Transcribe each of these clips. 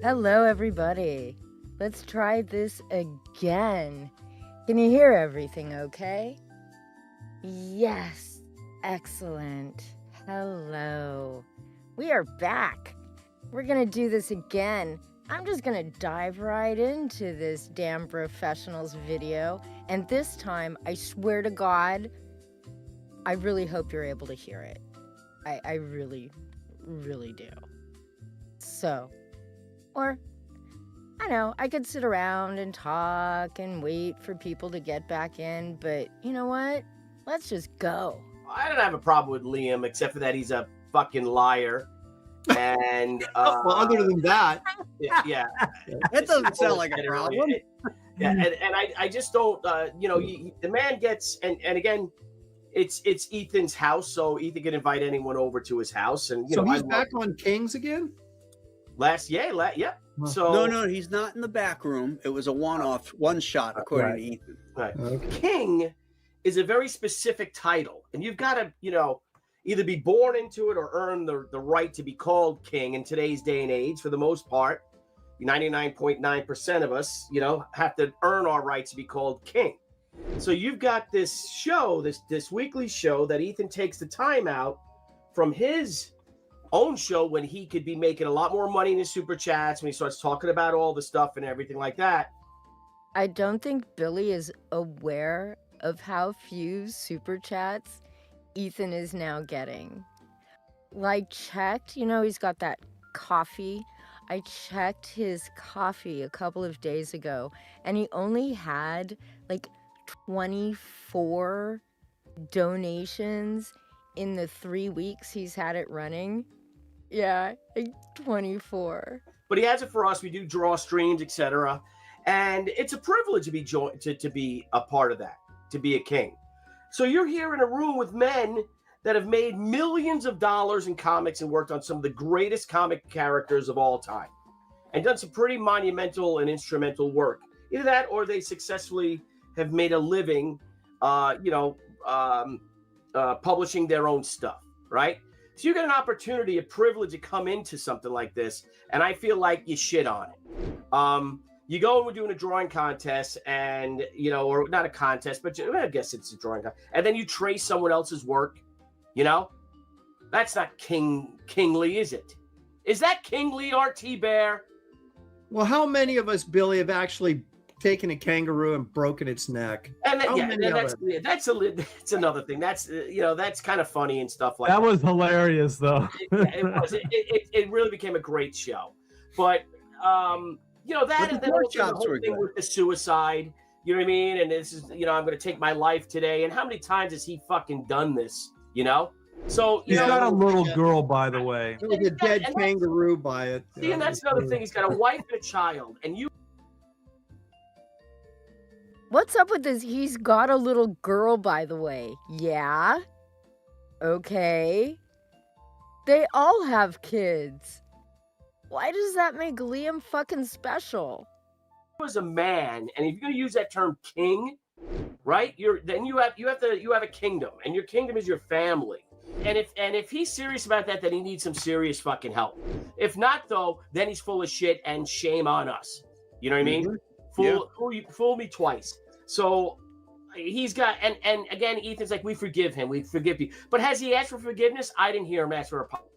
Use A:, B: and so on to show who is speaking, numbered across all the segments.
A: Hello, everybody. Let's try this again. Can you hear everything okay? Yes. Excellent. Hello. We are back. We're going to do this again. I'm just going to dive right into this damn professionals video. And this time, I swear to God, I really hope you're able to hear it. I really, really do. So, or, I know, I could sit around and talk and wait for people to get back in, but you know what? Let's just go.
B: I don't have a problem with Liam, except for that he's a fucking liar. And
C: well, other than that,
B: yeah,
D: that doesn't sound like a problem.
B: Yeah, and I just don't, the man gets, and again, it's Ethan's house, so Ethan can invite anyone over to his house, and
C: so he's back on Kings again.
B: Yeah. So
D: No, he's not in the back room. It was a one shot, according to Ethan.
B: Right.
C: Okay.
B: King is a very specific title, and you've got to, either be born into it or earn the right to be called king in today's day and age. For the most part, 99.9% of us, have to earn our rights to be called king. So you've got this show, this weekly show that Ethan takes the time out from his own show when he could be making a lot more money in his super chats, when he starts talking about all the stuff and everything like that.
A: I don't think Billy is aware of how few super chats Ethan is now getting. Like, checked, he's got that coffee. I checked his coffee a couple of days ago, and he only had like 24 donations in the 3 weeks he's had it running. Yeah, like 24.
B: But he has it for us. We do draw streams, etc. And it's a privilege to be to be a part of that, to be a king. So you're here in a room with men that have made millions of dollars in comics and worked on some of the greatest comic characters of all time and done some pretty monumental and instrumental work. Either that or they successfully have made a living, publishing their own stuff, right? So you get an opportunity, a privilege to come into something like this, and I feel like you shit on it. You go and we're doing a drawing contest, and or not a contest, but I guess it's a drawing contest, and then you trace someone else's work. That's not kingly, is it? Is that kingly, RT Bear?
C: Well, how many of us, Billy, have actually taken a kangaroo and broken its neck?
B: And that's another thing. That's that's kind of funny and stuff like that.
E: That was hilarious, though.
B: It really became a great show, but that and then the whole thing with the suicide. You know what I mean? And this is I'm going to take my life today. And how many times has he fucking done this? So
E: he's got a little girl, by the way.
C: There was a dead kangaroo by it.
B: See, and that's another thing. He's got a wife and a child, and you.
A: What's up with this? He's got a little girl, by the way. Yeah? Okay. They all have kids. Why does that make Liam fucking special?
B: As a man, and if you're going to use that term king, right? You have a kingdom, and your kingdom is your family. And if he's serious about that, then he needs some serious fucking help. If not, though, then he's full of shit, and shame on us. You know what I mean? Fool me twice. So he's got, and again, Ethan's like, we forgive him, we forgive you. But has he asked for forgiveness? I didn't hear him ask for apology.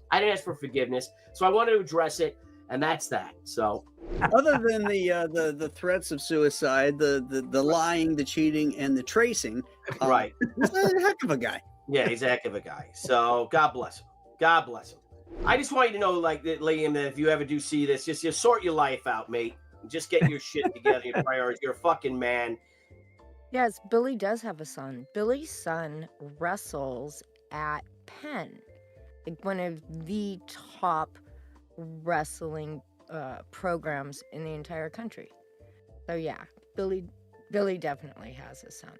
B: I didn't ask for forgiveness. So I wanted to address it, and that's that. So
D: other than the threats of suicide, the lying, the cheating, and the tracing,
B: right?
D: He's a heck of a guy.
B: Yeah, he's a heck of a guy. So God bless him. God bless him. I just want you to know, like, Liam, that if you ever do see this, just sort your life out, mate. Just get your shit together, your priorities. You're a fucking man.
A: Yes, Billy does have a son. Billy's son wrestles at Penn, like one of the top wrestling programs in the entire country. So yeah, Billy definitely has a son.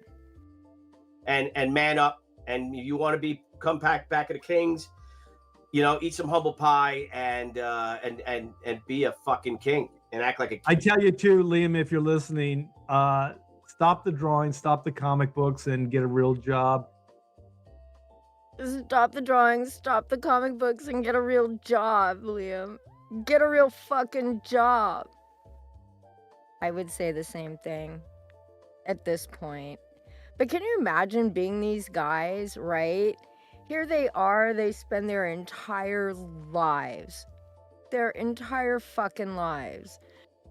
B: And man up, and you want to come back at the Kings, eat some humble pie and be a fucking king and act like a king.
E: I tell you too, Liam, if you're listening, stop the drawing, stop the comic books, and get a real job.
A: Stop the drawings, stop the comic books, and get a real job, Liam. Get a real fucking job. I would say the same thing at this point. But can you imagine being these guys, right? Here they are, they spend their entire fucking lives,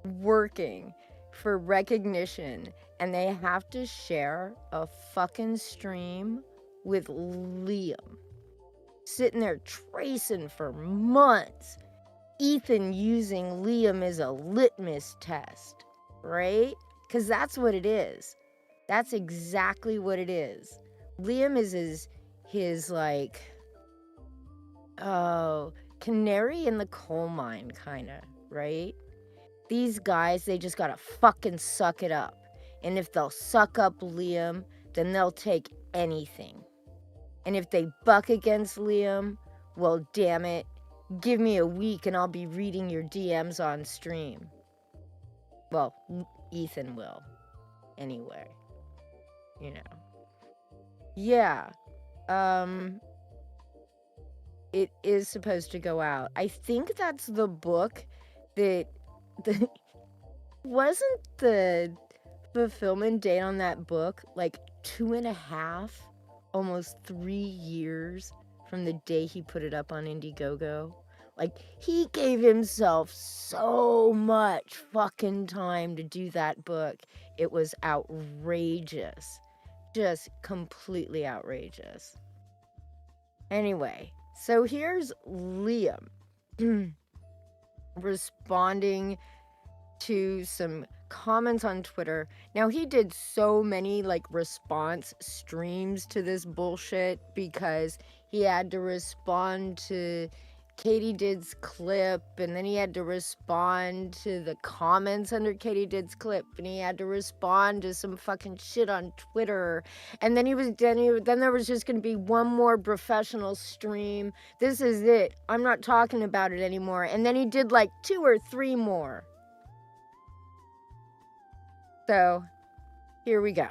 A: working for recognition, and they have to share a fucking stream with Liam. Sitting there tracing for months. Ethan using Liam as a litmus test, right? Because that's what it is. That's exactly what it is. Liam is his like, canary in the coal mine, kind of, right? These guys, they just gotta fucking suck it up. And if they'll suck up Liam, then they'll take anything. And if they buck against Liam, well, damn it, give me a week and I'll be reading your DMs on stream. Well, Ethan will. Anyway. You know. Yeah. It is supposed to go out. I think that's the book that... Wasn't the fulfillment date on that book like 2.5, almost 3 years from the day he put it up on Indiegogo? Like, he gave himself so much fucking time to do that book. It was outrageous. Just completely outrageous. Anyway, so here's Liam responding to some comments on Twitter. Now, he did so many like response streams to this bullshit because he had to respond to Katie Did's clip, and then he had to respond to the comments under Katie Did's clip, and he had to respond to some fucking shit on Twitter, and then then there was just gonna be one more professional stream. This is it. I'm not talking about it anymore. And then he did like 2 or 3 more. So, here we go.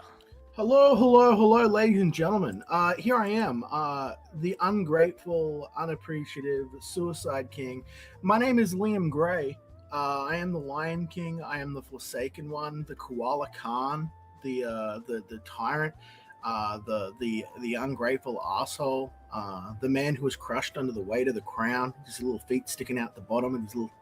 F: Hello, ladies and gentlemen. Here I am, the ungrateful, unappreciative Suicide King. My name is Liam Gray. I am the Lion King. I am the Forsaken One, the Koala Khan, the tyrant, the ungrateful asshole, the man who was crushed under the weight of the crown, his little feet sticking out the bottom and his little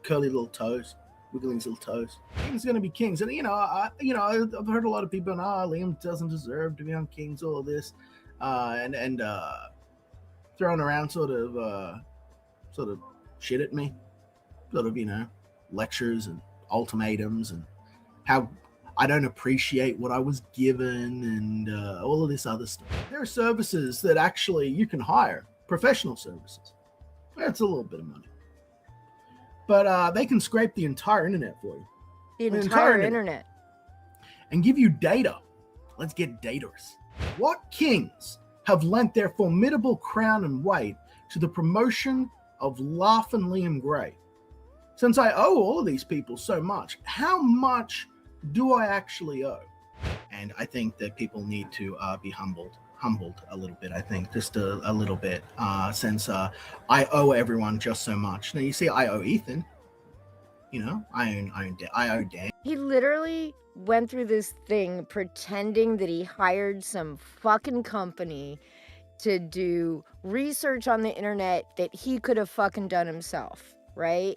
F: curly little toes. Wiggling his little toes. King's gonna be kings, and I've heard a lot of people, Liam doesn't deserve to be on Kings, all of this, and throwing around sort of shit at me, sort of lectures and ultimatums and how I don't appreciate what I was given and all of this other stuff. There are services that actually you can hire, professional services. That's a little bit of money. But they can scrape the entire internet for you.
A: The entire internet.
F: And give you data. Let's get daters. What kings have lent their formidable crown and weight to the promotion of Laughing Liam Gray? Since I owe all of these people so much, how much do I actually owe? And I think that people need to be humbled a little bit, I think, just a little bit, since I owe everyone just so much. Now, you see, I owe Ethan, I owe Dan.
A: He literally went through this thing pretending that he hired some fucking company to do research on the internet that he could have fucking done himself, right?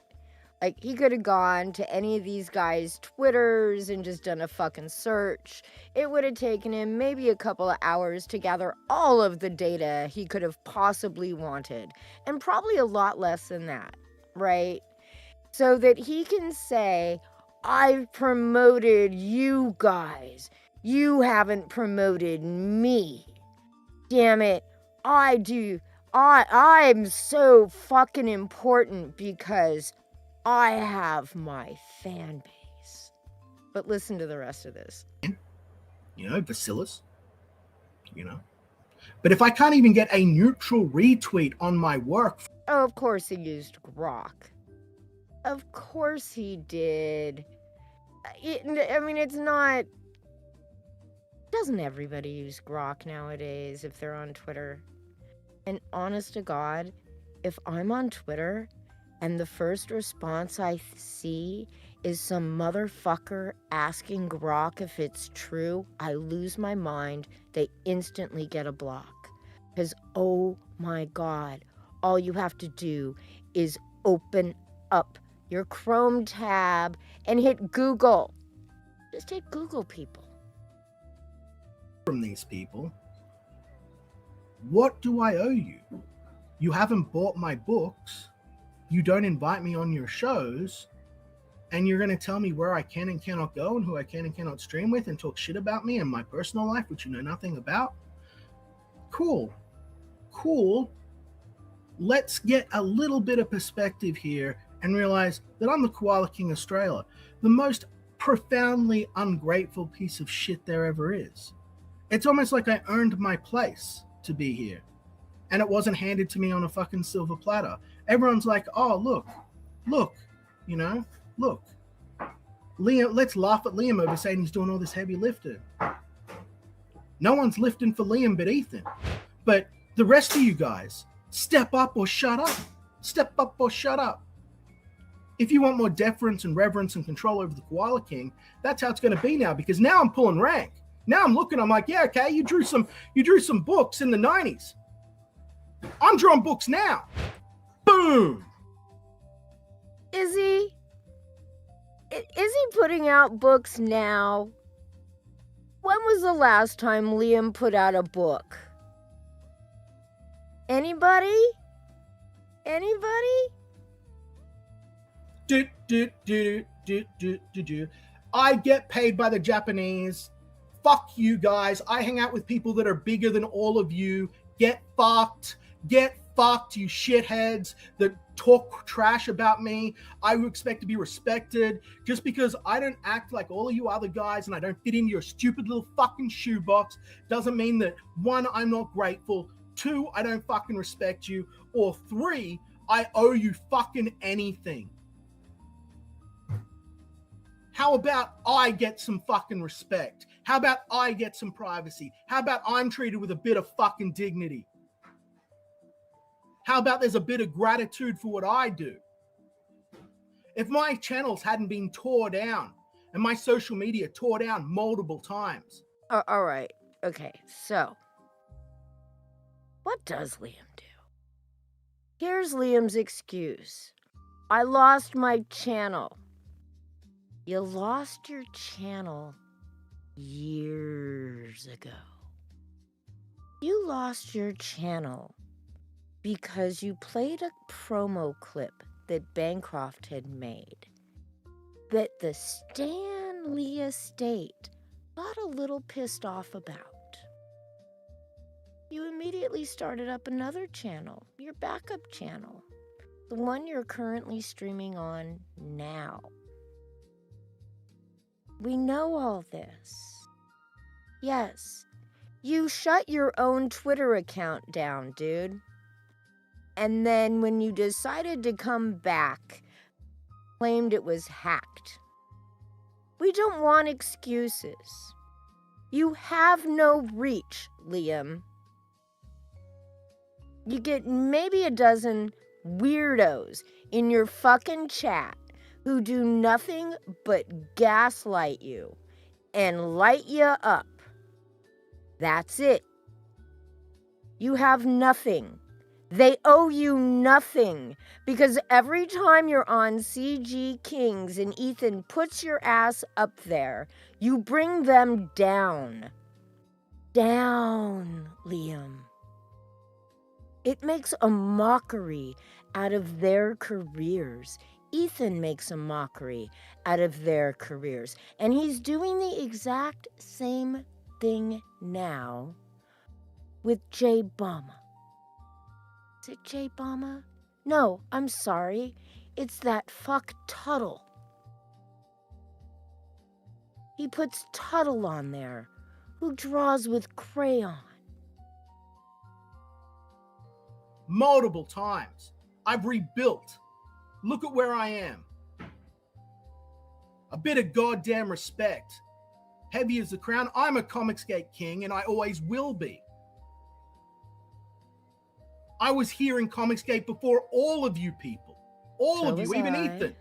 A: Like, he could have gone to any of these guys' Twitters and just done a fucking search. It would have taken him maybe a couple of hours to gather all of the data he could have possibly wanted. And probably a lot less than that, right? So that he can say, I've promoted you guys. You haven't promoted me. Damn it. I do. I'm so fucking important because I have my fan base. But listen to the rest of this.
F: Bacillus. But if I can't even get a neutral retweet on my work.
A: Oh, of course he used Grok. Of course he did. It's not... Doesn't everybody use Grok nowadays if they're on Twitter? And honest to God, if I'm on Twitter and the first response I see is some motherfucker asking Grok if it's true, I lose my mind. They instantly get a block. Because, oh my God, all you have to do is open up your Chrome tab and hit Google. Just hit Google, people.
F: From these people, what do I owe you? You haven't bought my books, you don't invite me on your shows, and you're going to tell me where I can and cannot go and who I can and cannot stream with and talk shit about me and my personal life, which you know nothing about? Cool. Let's get a little bit of perspective here and realize that I'm the Koala King Australia, the most profoundly ungrateful piece of shit there ever is. It's almost like I earned my place to be here, and it wasn't handed to me on a fucking silver platter. Everyone's like, oh, look, you know, look. Liam, let's laugh at Liam over saying he's doing all this heavy lifting. No one's lifting for Liam but Ethan. But the rest of you guys, step up or shut up. Step up or shut up. If you want more deference and reverence and control over the Koala King, that's how it's going to be now, because now I'm pulling rank. Now I'm looking, I'm like, yeah, okay, you drew some books in the 90s. I'm drawing books now. Boom.
A: Is he putting out books now? When was the last time Liam put out a book? Anybody?
F: I get paid by the Japanese. Fuck you guys. I hang out with people that are bigger than all of you. Get fucked. Get fucked, you shitheads that talk trash about me. I would expect to be respected. Just because I don't act like all of you other guys and I don't fit into your stupid little fucking shoebox doesn't mean that, one, I'm not grateful, two, I don't fucking respect you, or three, I owe you fucking anything. How about I get some fucking respect? How about I get some privacy? How about I'm treated with a bit of fucking dignity? How about there's a bit of gratitude for what I do? If my channels hadn't been tore down and my social media tore down multiple times.
A: All right. Okay, so what does Liam do? Here's Liam's excuse. I lost my channel. You lost your channel years ago. You lost your channel because you played a promo clip that Bancroft had made that the Stan Lee estate got a little pissed off about. You immediately started up another channel, your backup channel, the one you're currently streaming on now. We know all this. Yes, you shut your own Twitter account down, dude. And then when you decided to come back, claimed it was hacked. We don't want excuses. You have no reach, Liam. You get maybe a dozen weirdos in your fucking chat who do nothing but gaslight you and light you up. That's it. You have nothing. They owe you nothing, because every time you're on CG Kings and Ethan puts your ass up there, you bring them down. Down, Liam. It makes a mockery out of their careers. Ethan makes a mockery out of their careers. And he's doing the exact same thing now with Jay Bama. Is it Jay Bama? No, I'm sorry. It's that fuck Tuttle. He puts Tuttle on there, who draws with crayon.
F: Multiple times. I've rebuilt. Look at where I am. A bit of goddamn respect. Heavy as the crown. I'm a Comicsgate king, and I always will be. I was here in Comicsgate before all of you people. All
A: So
F: of you,
A: was
F: even
A: I.
F: Ethan.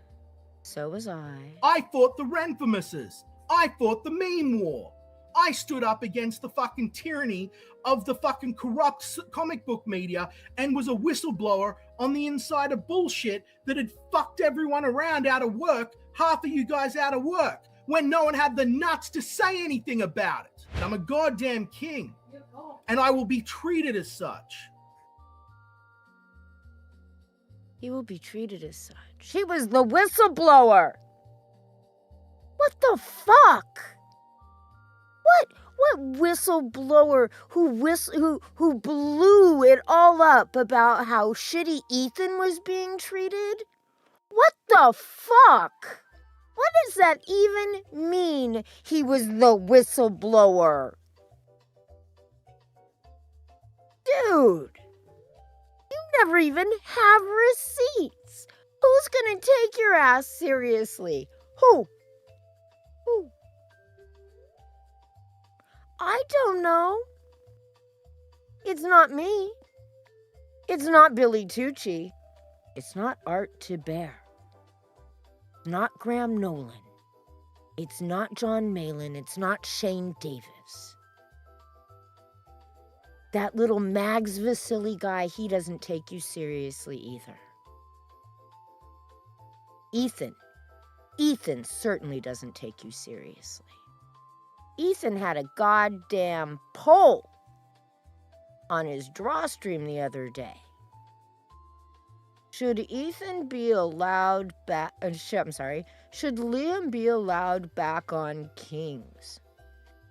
A: So was I.
F: I fought the Renfamouses. I fought the meme war. I stood up against the fucking tyranny of the fucking corrupt comic book media and was a whistleblower on the inside of bullshit that had fucked everyone around out of work, half of you guys out of work, when no one had the nuts to say anything about it. I'm a goddamn king, and I will be treated as such.
A: He will be treated as such. He was the whistleblower. What the fuck? What whistleblower who blew it all up about how shitty Ethan was being treated? What the fuck? What does that even mean? He was the whistleblower. Dude, you never even have receipts. Who's gonna take your ass seriously? Who? I don't know. It's not me. It's not Billy Tucci. It's not Art to Bear. It's not Graham Nolan. It's not John Malin. It's not Shane Davis. That little Mags Vasily guy, he doesn't take you seriously either. Ethan certainly doesn't take you seriously. Ethan had a goddamn poll on his draw stream the other day. Should Ethan be allowed back? Should Liam be allowed back on Kings?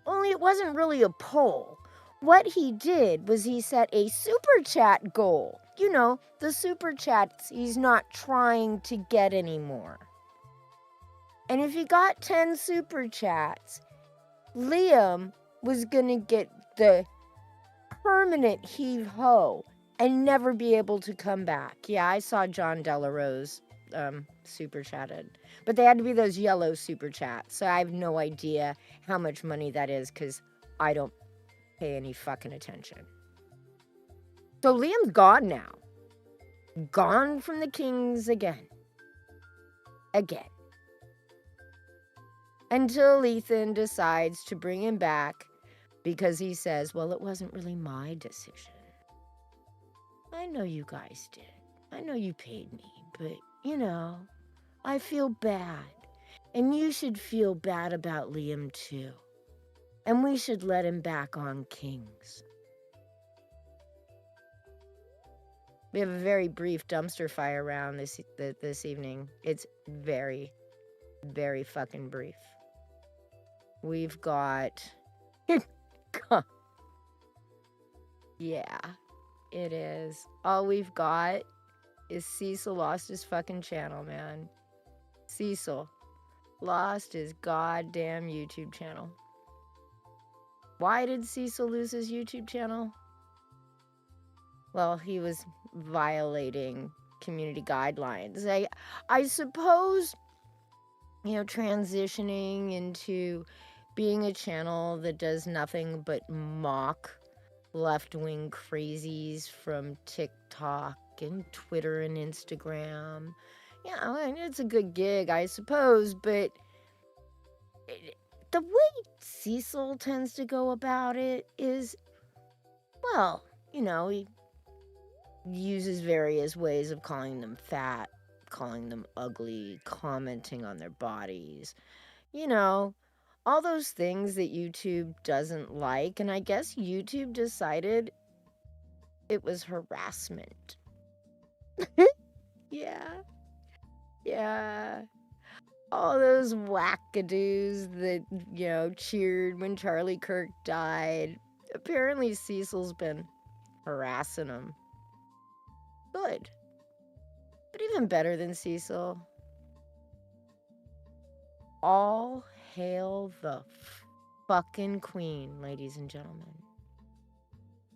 A: Only it wasn't really a poll. What he did was he set a super chat goal. You know, the super chats he's not trying to get anymore. And if he got 10 super chats, Liam was gonna get the permanent heave-ho and never be able to come back. Yeah, I saw John Delarose super chatted. But they had to be those yellow super chats. So I have no idea how much money that is because I don't pay any fucking attention. So Liam's gone now. Gone from the Kings again. Until Ethan decides to bring him back because he says, well, it wasn't really my decision. I know you guys did. I know you paid me, but, you know, I feel bad. And you should feel bad about Liam, too. And we should let him back on Kings. We have a very brief dumpster fire round this evening. It's very, very fucking brief. We've got... Yeah, it is. All we've got is Cecil lost his fucking channel, man. Cecil lost his goddamn YouTube channel. Why did Cecil lose his YouTube channel? Well, he was violating community guidelines. I suppose, you know, transitioning into being a channel that does nothing but mock left-wing crazies from TikTok and Twitter and Instagram. Yeah, it's a good gig, I suppose, but the way Cecil tends to go about it is, well, you know, he uses various ways of calling them fat, calling them ugly, commenting on their bodies. You know, all those things that YouTube doesn't like, and I guess YouTube decided it was harassment. Yeah. All those wackadoos that, you know, cheered when Charlie Kirk died. Apparently Cecil's been harassing them. Good. But even better than Cecil, all hail the fucking Queen, ladies and gentlemen.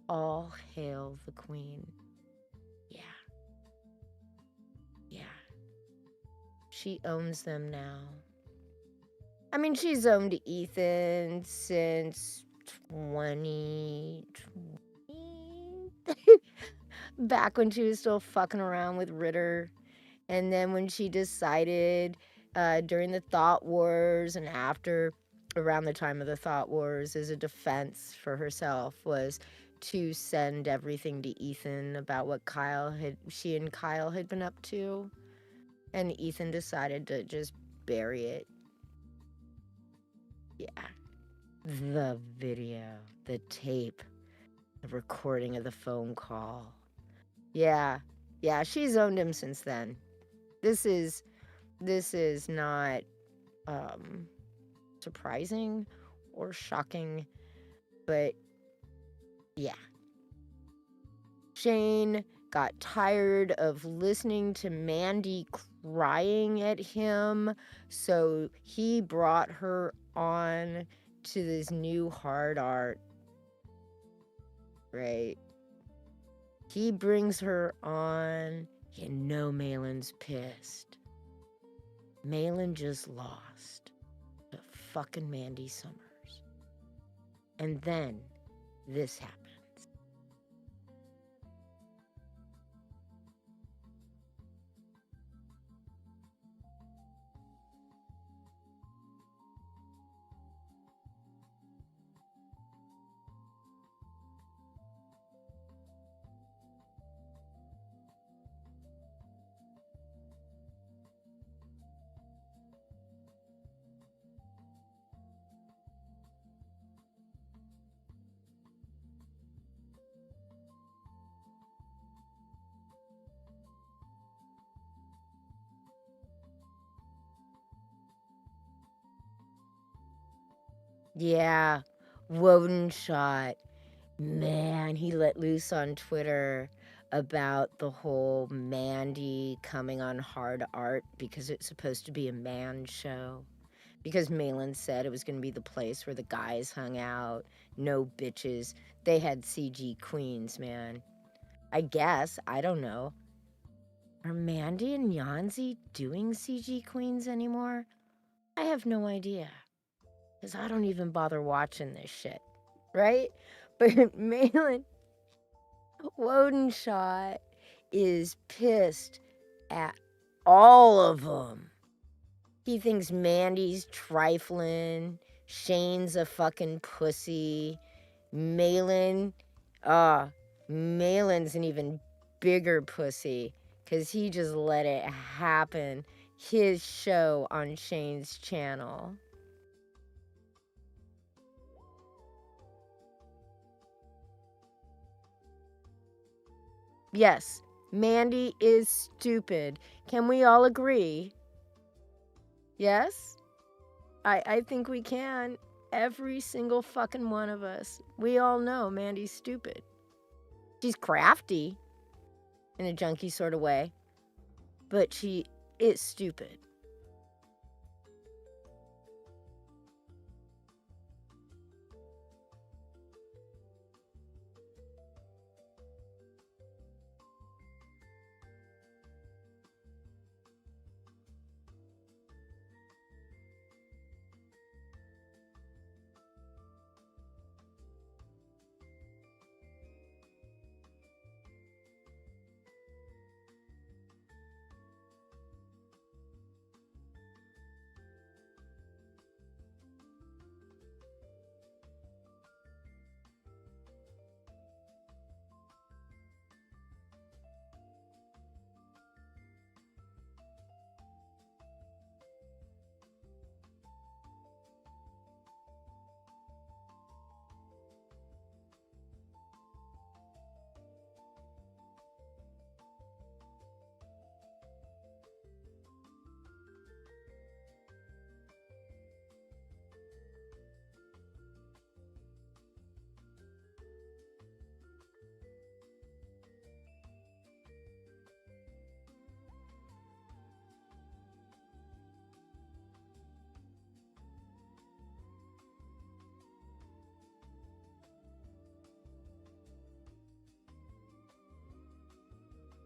A: All hail the Queen. Yeah. She owns them now. I mean, she's owned Ethan since 2020. Back when she was still fucking around with Ritter. And then when she decided during the Thought Wars and after, around the time of the Thought Wars, as a defense for herself, was to send everything to Ethan about what she and Kyle had been up to. And Ethan decided to just bury it. Yeah. The video, the tape, the recording of the phone call. Yeah. Yeah, she's owned him since then. This is not surprising or shocking, but yeah. Shane got tired of listening to Mandy crying at him, so he brought her on to this new hard art. Right? He brings her on. You know Malin's pissed. Malin just lost to fucking Mandy Summers. And then this happens. Yeah, Woden shot. Man, he let loose on Twitter about the whole Mandy coming on hard art because it's supposed to be a man show. Because Malin said it was going to be the place where the guys hung out, no bitches. They had CG queens, man. I guess, I don't know. Are Mandy and Yanzi doing CG queens anymore? I have no idea. Because I don't even bother watching this shit, right? But Malin Wodenshot is pissed at all of them. He thinks Mandy's trifling, Shane's a fucking pussy, Malin's an even bigger pussy, because he just let it happen. His show on Shane's channel. Yes, Mandy is stupid. Can we all agree? Yes? I think we can. Every single fucking one of us. We all know Mandy's stupid. She's crafty in a junky sort of way, but she is stupid.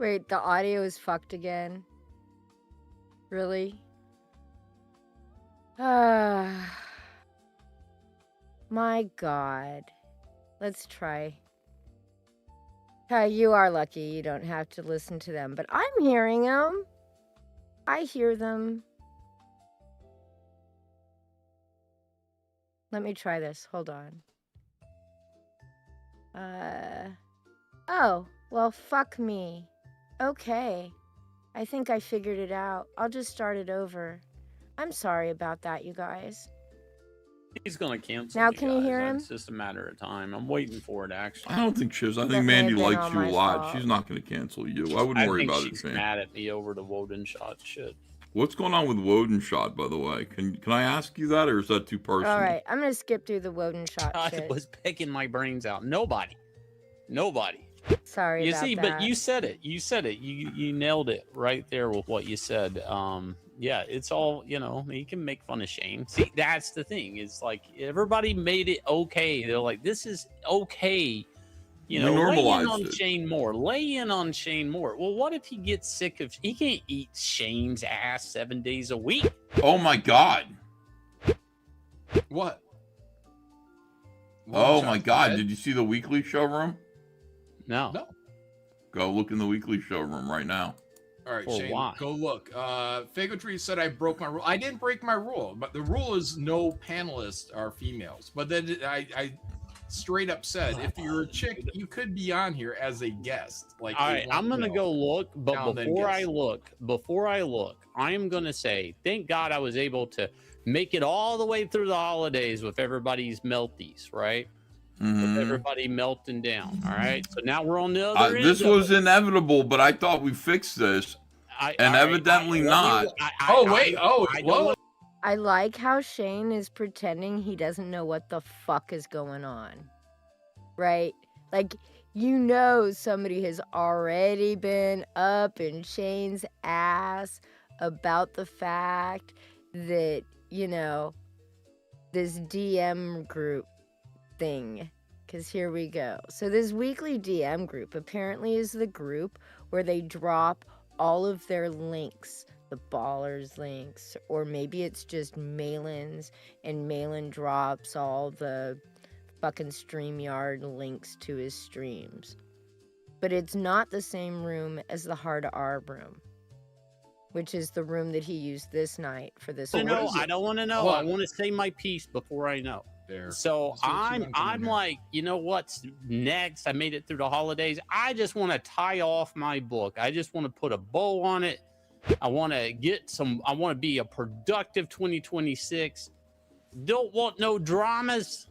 A: Wait, the audio is fucked again? Really? My God. Let's try. You are lucky you don't have to listen to them, but I'm hearing them. I hear them. Let me try this. Hold on. Oh, well, fuck me. Okay. I think I figured it out. I'll just start it over. I'm sorry about that, you guys.
G: He's gonna cancel.
A: Now,
G: me,
A: can you
G: guys.
A: hear him?
G: It's just a matter of time. I'm waiting for it. Actually,
H: I don't think she is. I
A: That
H: think
A: may have
H: Mandy
A: been
H: likes
A: all
H: you a
A: my
H: lot.
A: fault.
H: She's not going to cancel you. I wouldn't
G: I
H: worry
G: think
H: about it,
G: she's
H: Shane.
G: mad at me over the Woden shot shit.
H: What's going on with Woden shot, by the way? Can I ask you that, or is that too personal?
A: All right, I'm gonna skip through the Woden shot
G: I
A: shit.
G: was picking my brains out. Nobody.
A: Sorry
G: You
A: about
G: see,
A: that.
G: but you said it. You nailed it right there with what you said. Yeah, it's all, you can make fun of Shane. See, that's the thing. It's like everybody made it okay. They're like, this is okay.
H: We
G: Lay in
H: normalized
G: on
H: it.
G: Shane more. Lay in on Shane more. Well, what if he gets sick of? He can't eat Shane's ass 7 days a week.
H: Oh my God!
I: What?
H: Oh my God! Did you see the weekly showroom?
G: No.
I: No.
H: Go look in the weekly showroom right now.
I: All right,
G: For
I: Shane,
G: why?
I: go look. Fagotree said I broke my rule. I didn't break my rule, but the rule is no panelists are females. But then I straight up said, if you're a chick, you could be on here as a guest. Like,
G: All right, I'm gonna go look, but
I: now then
G: before I
I: guess.
G: look, I am gonna say, thank God I was able to make it all the way through the holidays with everybody's melties, right? With everybody melting down. All right, so now we're on the other end.
H: This
G: of
H: was
G: it.
H: inevitable, but I thought we fixed this, and
G: all right,
H: evidently not.
I: Whoa.
A: I like how Shane is pretending he doesn't know what the fuck is going on. Right? Like, somebody has already been up in Shane's ass about the fact that, this DM group thing. Because here we go. So this weekly DM group apparently is the group where they drop all of their links, the ballers links, or maybe it's just Malin's, and Malin drops all the fucking StreamYard links to his streams. But it's not the same room as the Hard R room, which is the room that he used this night for this.
G: I don't want to know. I want to say my piece before I know.
I: There.
G: So I'm like, you know what's next? I made it through the holidays. I just want to tie off my book. I just want to put a bow on it. I want to be a productive 2026. Don't want no dramas.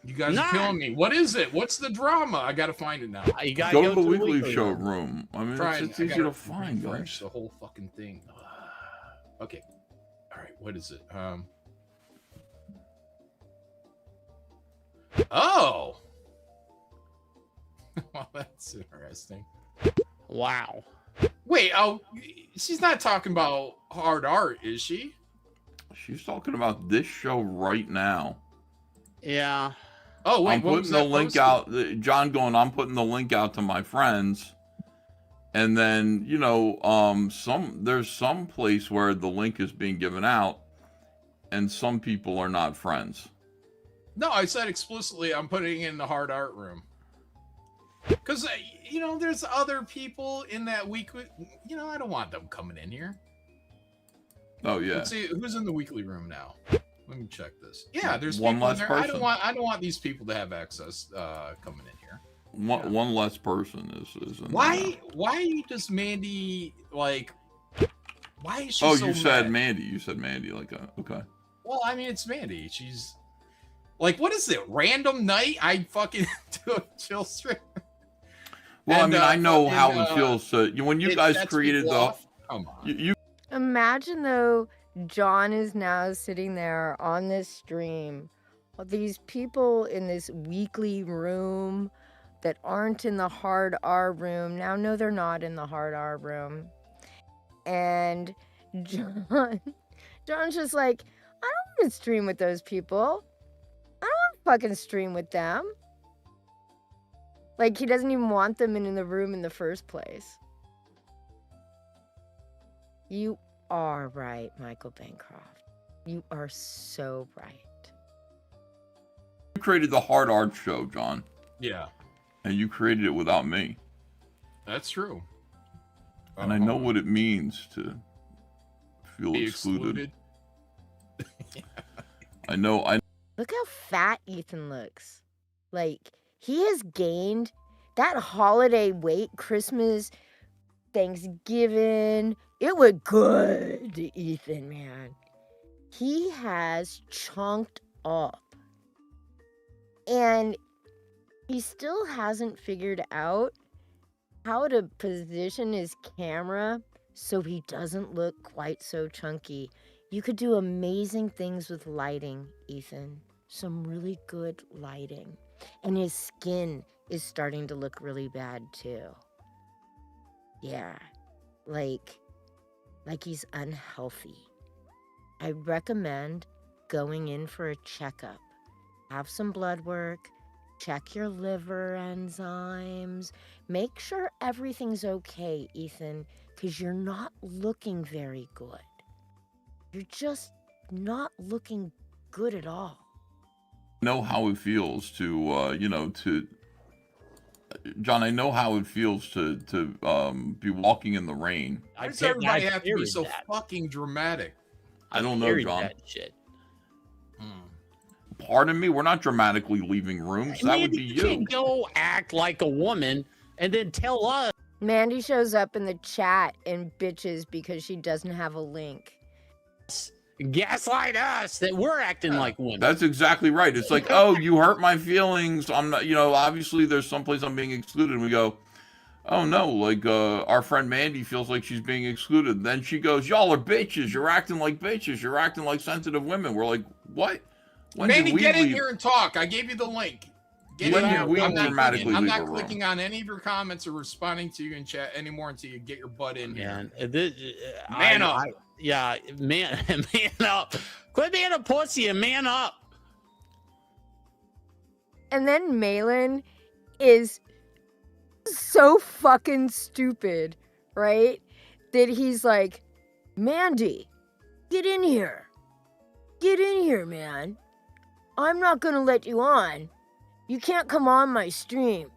I: You guys are killing me. What is it? What's the drama? I gotta find it now.
G: You gotta
H: Go to the weekly showroom. I mean, it's easy to find, guys.
I: The whole fucking thing. Okay. All right. What is it? Oh. Well, that's interesting.
G: Wow.
I: Wait. Oh, she's not talking about hard art, is she?
H: She's talking about this show right now.
G: Yeah.
I: Oh wait,
H: I'm putting the link out. John going, I'm putting the link out to my friends, and then there's some place where the link is being given out, and some people are not friends.
I: No, I said explicitly I'm putting it in the hard art room. Because, there's other people in that weekly. I don't want them coming in here.
H: Oh yeah.
I: Let's see who's in the weekly room now. Let me check this. Yeah, there's
H: one
I: people in
H: less
I: there.
H: person.
I: I don't want these people to have access coming in here.
H: One less person is in
I: Why does Mandy like? Why is she?
H: Oh,
I: so
H: you
I: mad?
H: said Mandy. You said Mandy. Okay.
I: Well, I mean, it's Mandy. She's like, what is it? Random night? I fucking do a chill stream.
H: Well, and, I know how it feels. When you guys created the,
I: come on.
H: You
A: imagine though, John is now sitting there on this stream. These people in this weekly room that aren't in the hard R room now know they're not in the hard R room, and John's just like, I don't want to stream with those people. I don't want to fucking stream with them. Like, he doesn't even want them in the room in the first place. You are right, Michael Bancroft. You are so right.
H: You created the hard art show, John.
I: Yeah.
H: And you created it without me.
I: That's true.
H: And I know what it means to feel
I: Be
H: excluded.
I: excluded.
H: I know.
A: Look how fat Ethan looks. Like, he has gained that holiday weight, Christmas, Thanksgiving. It was good, Ethan, man. He has chunked up. And he still hasn't figured out how to position his camera so he doesn't look quite so chunky. You could do amazing things with lighting, Ethan. Some really good lighting. And his skin is starting to look really bad too. Yeah, like he's unhealthy. I recommend going in for a checkup. Have some blood work, check your liver enzymes, make sure everything's okay, Ethan, because you're not looking very good. You're just not looking good at all.
H: Know how it feels to John, I know how it feels to be walking in the rain.
I: Why does everybody have to be
G: parried
I: so
G: that.
I: fucking dramatic?
H: I don't know,
G: Parried
H: John.
G: that shit.
H: Pardon me, we're not dramatically leaving rooms. That would be
G: You
H: you.
G: can't go act like a woman and then tell us.
A: Mandy shows up in the chat and bitches because she doesn't have a link.
G: Gaslight us that we're acting like women.
H: That's exactly right. It's like, oh, you hurt my feelings. I'm not, obviously there's someplace I'm being excluded. And we go, oh no, like our friend Mandy feels like she's being excluded. Then she goes, y'all are bitches. You're acting like bitches. You're acting like sensitive women. We're like, what? When
I: Mandy,
H: did we
I: get in
H: leave?
I: here and talk. I gave you the link. Get
H: When
I: in
H: did
I: here.
H: we
I: I'm not
H: dramatically
I: clicking, I'm
H: leave
I: not
H: a room?
I: clicking on any of your comments or responding to you in chat anymore until you get your butt in here.
G: Man,
I: Man up.
G: Yeah, man up. Quit being a pussy and man up.
A: And then Malin is so fucking stupid, right? That he's like, Mandy, get in here. Get in here, man. I'm not gonna let you on. You can't come on my stream.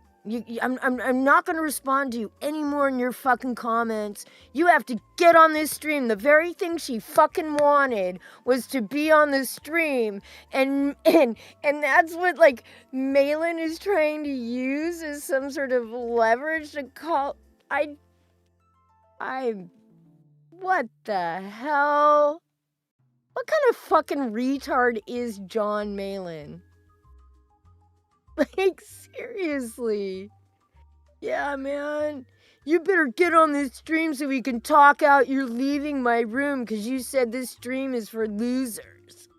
A: I'm not gonna respond to you anymore in your fucking comments. You have to get on this stream. The very thing she fucking wanted was to be on the stream, and that's what like Malin is trying to use as some sort of leverage to call. What the hell? What kind of fucking retard is John Malin? Like, seriously. Yeah, man. You better get on this stream so we can talk out you're leaving my room because you said this stream is for losers.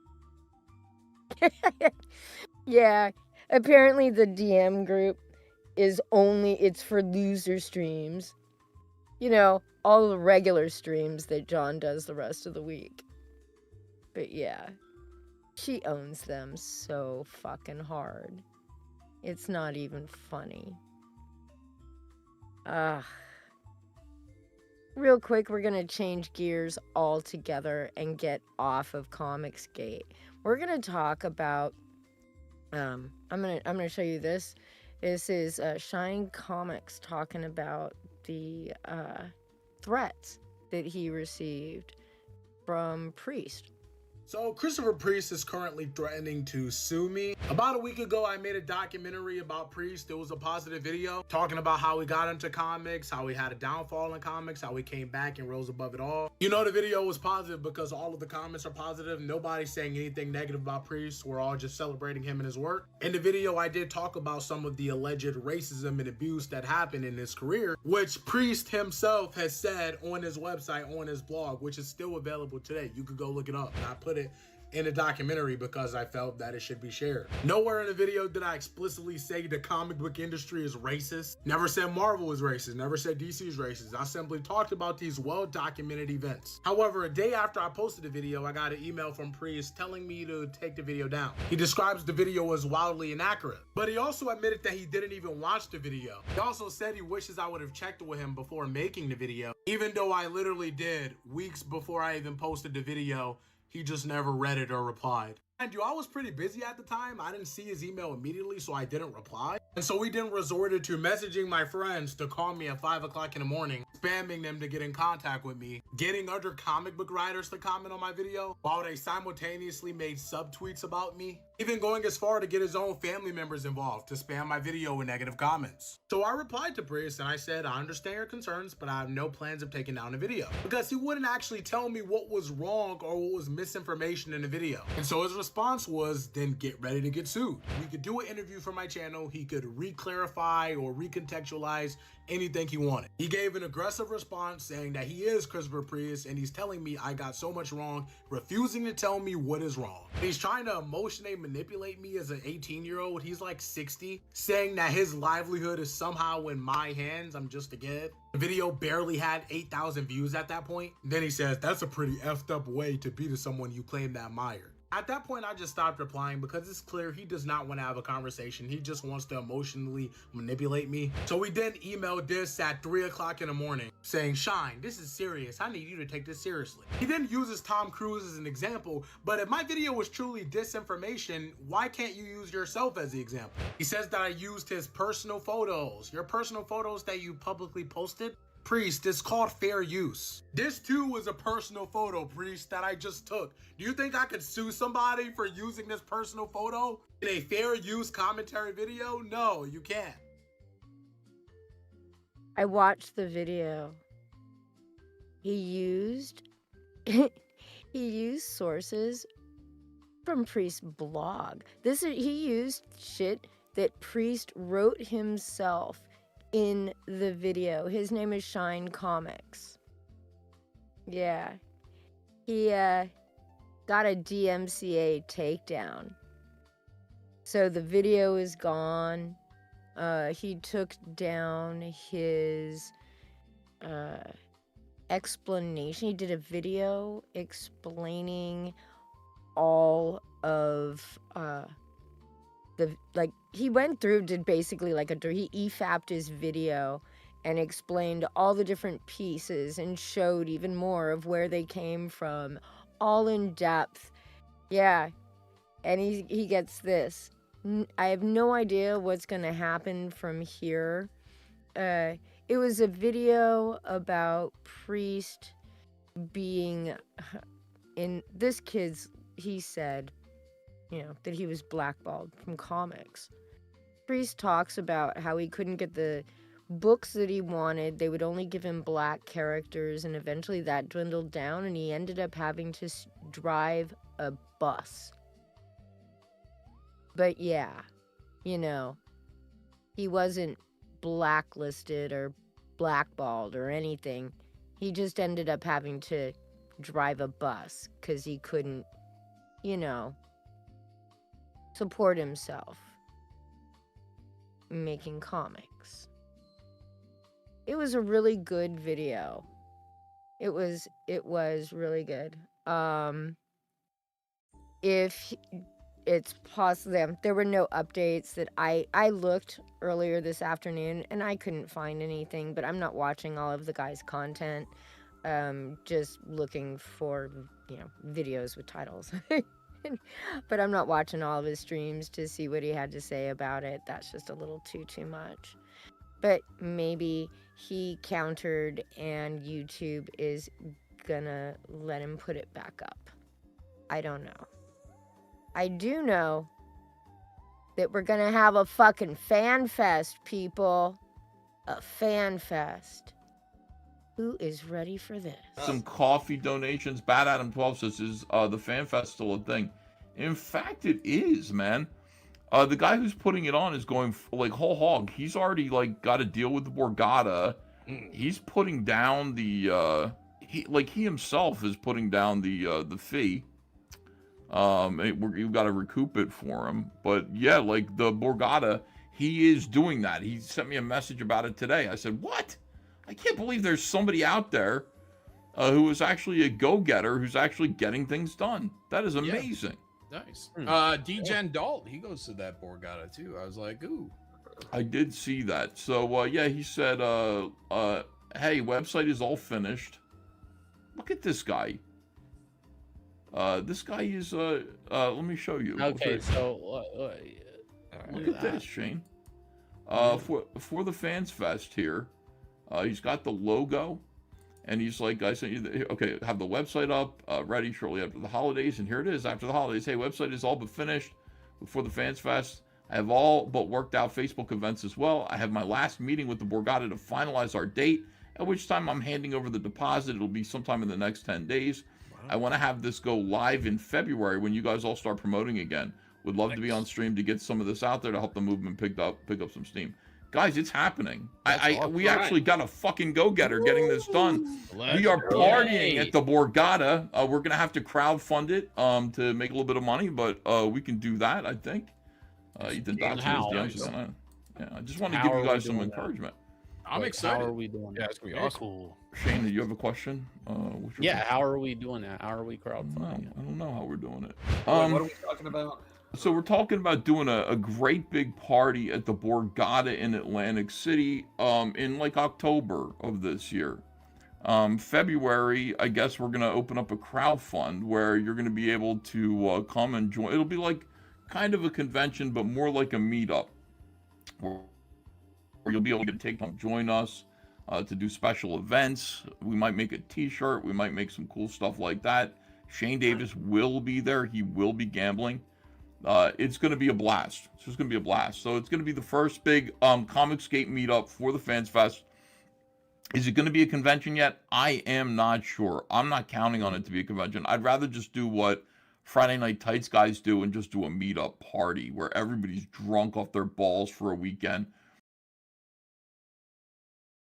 A: Yeah, apparently the DM group is it's for loser streams. You know, all the regular streams that John does the rest of the week. But yeah, she owns them so fucking hard. It's not even funny. Real quick, we're gonna change gears altogether and get off of Comicsgate. We're gonna talk about. I'm gonna show you this. This is Shine Comics talking about the threats that he received from Priest.
F: So Christopher Priest is currently threatening to sue me. About a week ago, I made a documentary about Priest. It was a positive video talking about how he got into comics, how he had a downfall in comics, how he came back and rose above it all. You know, the video was positive because all of the comments are positive. Nobody's saying anything negative about Priest. We're all just celebrating him and his work. In the video, I did talk about some of the alleged racism and abuse that happened in his career, which Priest himself has said on his website, on his blog, which is still available today. You could go look it up. I put it in a documentary because I felt that it should be shared. Nowhere in the video did I explicitly say the comic book industry is racist. Never said Marvel is racist. Never said DC is racist. I simply talked about these well-documented events. However, a day after I posted the video, I got an email from Priest telling me to take the video down. He describes the video as wildly inaccurate, but he also admitted that he didn't even watch the video. He also said he wishes I would have checked with him before making the video, even though I literally did weeks before I even posted the video. He just never read it or replied.
J: And I was pretty busy at the time. I didn't see his email immediately, so I didn't reply. And so we then resorted to messaging my friends to call me at 5 o'clock in the morning, spamming them to get in contact with me, getting other comic book writers to comment on my video, while they simultaneously made subtweets about me, even going as far to get his own family members involved to spam my video with negative comments. So I replied to Prius and I said, I understand your concerns, but I have no plans of taking down the video. Because he wouldn't actually tell me what was wrong or what was misinformation in the video. And so his response was, then get ready to get sued. We could do an interview for my channel. He could re-clarify or recontextualize anything he wanted. He gave an aggressive response saying that he is Christopher Prius and he's telling me I got so much wrong, refusing to tell me what is wrong. He's trying to emotionally manipulate me as an 18-year-old. He's like 60, saying that his livelihood is somehow in my hands. I'm just a kid. The video barely had 8,000 views at that point. Then he says, that's a pretty effed up way to be to someone you claim to admire. At that point, I just stopped replying because it's clear he does not want to have a conversation. He just wants to emotionally manipulate me. So we then emailed this at 3 o'clock in the morning saying, Shine, this is serious. I need you to take this seriously. He then uses Tom Cruise as an example, but if my video was truly disinformation, why can't you use yourself as the example? He says that I used his personal photos, your personal photos that you publicly posted. Priest, it's called fair use. This too was a personal photo, Priest, that I just took. Do you think I could sue somebody for using this personal photo in a fair use commentary video? No, you can't.
A: I watched the video. He used he used sources from Priest's blog. He used shit that Priest wrote himself in the video. His name is Shine Comics. Yeah. He got a DMCA takedown. So the video is gone. He took down his explanation. He did a video explaining all of he went through, did basically he EFAP'd his video and explained all the different pieces and showed even more of where they came from, all in depth. Yeah. And he gets this. I have no idea what's going to happen from here. It was a video about Priest being in this kid's, he said, that he was blackballed from comics. Priest talks about how he couldn't get the books that he wanted. They would only give him black characters, and eventually that dwindled down, and he ended up having to drive a bus. But yeah, he wasn't blacklisted or blackballed or anything. He just ended up having to drive a bus because he couldn't, support himself making comics. It was a really good video. It was really good. If it's possible, there were no updates that I looked earlier this afternoon and I couldn't find anything, but I'm not watching all of the guy's content. Just looking for, videos with titles. But I'm not watching all of his streams to see what he had to say about it. That's just a little too much. But maybe he countered and YouTube is gonna let him put it back up. I don't know. I do know that we're gonna have a fucking fan fest, people. A fan fest. Who is ready for this?
H: Some coffee donations. Bad Adam 12 says, is the fan fest still a thing? In fact, it is, man. The guy who's putting it on is going whole hog. He's already got a deal with the Borgata. He's putting down the he himself is putting down the fee. You've got to recoup it for him. But yeah, the Borgata, he is doing that. He sent me a message about it today. I said, what? I can't believe there's somebody out there who is actually a go-getter who's actually getting things done. That is amazing.
I: Yeah. Nice. D-Gen Dalt, he goes to that Borgata too. I was like, ooh.
H: I did see that. So, yeah, he said, hey, website is all finished. Look at this guy. This guy is let me show you.
G: Okay, so
H: Look at this, Shane. For the Fans Fest here, he's got the logo, and he's like, I sent you okay, have the website up, ready shortly after the holidays, and here it is after the holidays. Hey, website is all but finished for the Fans Fest. I have all but worked out Facebook events as well. I have my last meeting with the Borgata to finalize our date, at which time I'm handing over the deposit. It'll be sometime in the next 10 days. I want to have this go live in February when you guys all start promoting again. Would love to be on stream to get some of this out there to help the movement pick up some steam. Guys, it's happening. We actually got a fucking go-getter getting this done. We are partying at the Borgata. We're gonna have to crowdfund it to make a little bit of money, but we can do that, I think. Ethan Dotson is the yeah, I just want to give you guys some encouragement.
I: I'm excited.
G: How are we doing that?
I: Yeah, it's gonna be awesome.
G: Cool.
H: Shane, do you have a question?
G: Yeah, how are we doing that? How are we crowdfunding?
H: I don't know how we're doing it.
K: What are we talking about?
H: So we're talking about doing a great big party at the Borgata in Atlantic City in like October of this year. February, I guess we're gonna open up a crowdfund where you're gonna be able to come and join. It'll be like kind of a convention, but more like a meetup, where you'll be able to join us to do special events. We might make a t-shirt. We might make some cool stuff like that. Shane Davis will be there. He will be gambling. It's going to be a blast. It's just going to be a blast. So it's going to be the first big Comicsgate meetup for the Fans Fest. Is it going to be a convention yet? I am not sure. I'm not counting on it to be a convention. I'd rather just do what Friday Night Tights guys do and just do a meetup party where everybody's drunk off their balls for a weekend.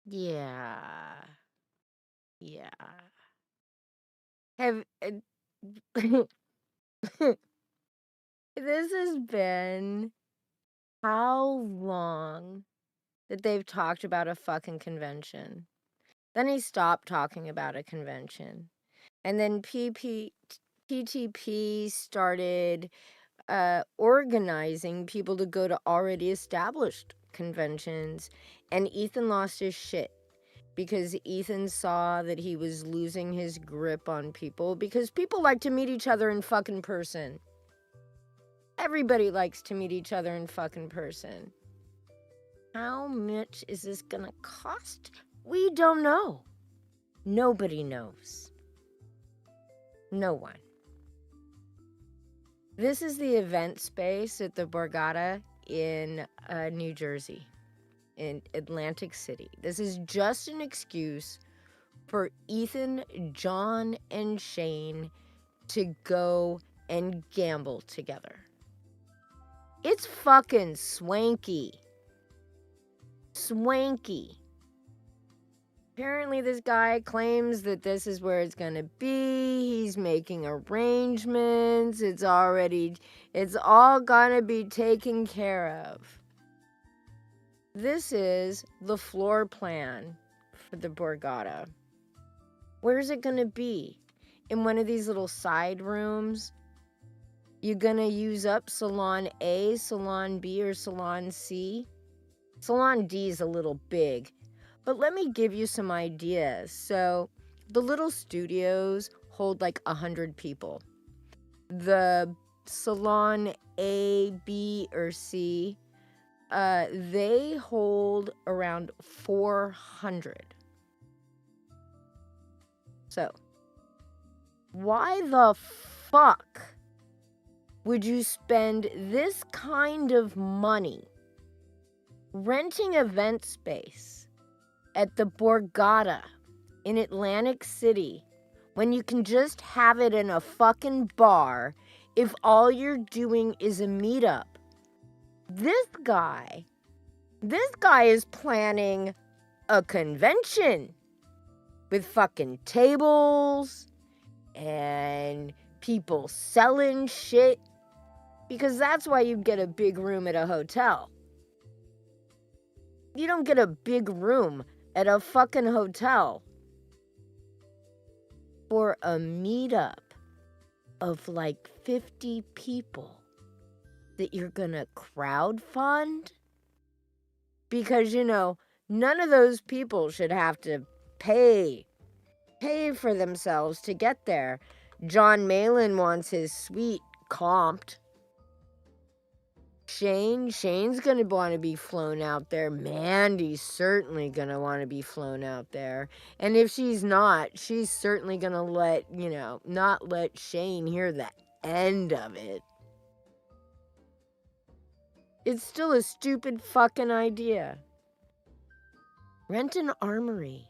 A: Yeah. Have this has been how long that they've talked about a fucking convention. Then he stopped talking about a convention. And then PTP started organizing people to go to already established conventions, and Ethan lost his shit because Ethan saw that he was losing his grip on people, because people like to meet each other in fucking person. Everybody likes to meet each other in fucking person. How much is this gonna cost? We don't know. Nobody knows. No one. This is the event space at the Borgata in New Jersey, in Atlantic City. This is just an excuse for Ethan, John, and Shane to go and gamble together. It's fucking swanky. Swanky. Apparently this guy claims that this is where it's gonna be. He's making arrangements. It's all gonna be taken care of. This is the floor plan for the Borgata. Where's it gonna be? In one of these little side rooms? You gonna use up Salon A, Salon B, or Salon C? Salon D is a little big. But let me give you some ideas. So the little studios hold like 100 people. The Salon A, B, or C, they hold around 400. So why the fuck would you spend this kind of money renting event space at the Borgata in Atlantic City when you can just have it in a fucking bar if all you're doing is a meetup? This guy is planning a convention with fucking tables and people selling shit, because that's why you get a big room at a hotel. You don't get a big room at a fucking hotel for a meetup of like 50 people that you're gonna crowdfund? Because, none of those people should have to pay for themselves to get there. John Malin wants his suite comped. Shane's gonna want to be flown out there. Mandy's certainly gonna want to be flown out there. And if she's not, she's certainly gonna not let Shane hear the end of it. It's still a stupid fucking idea. Rent an armory.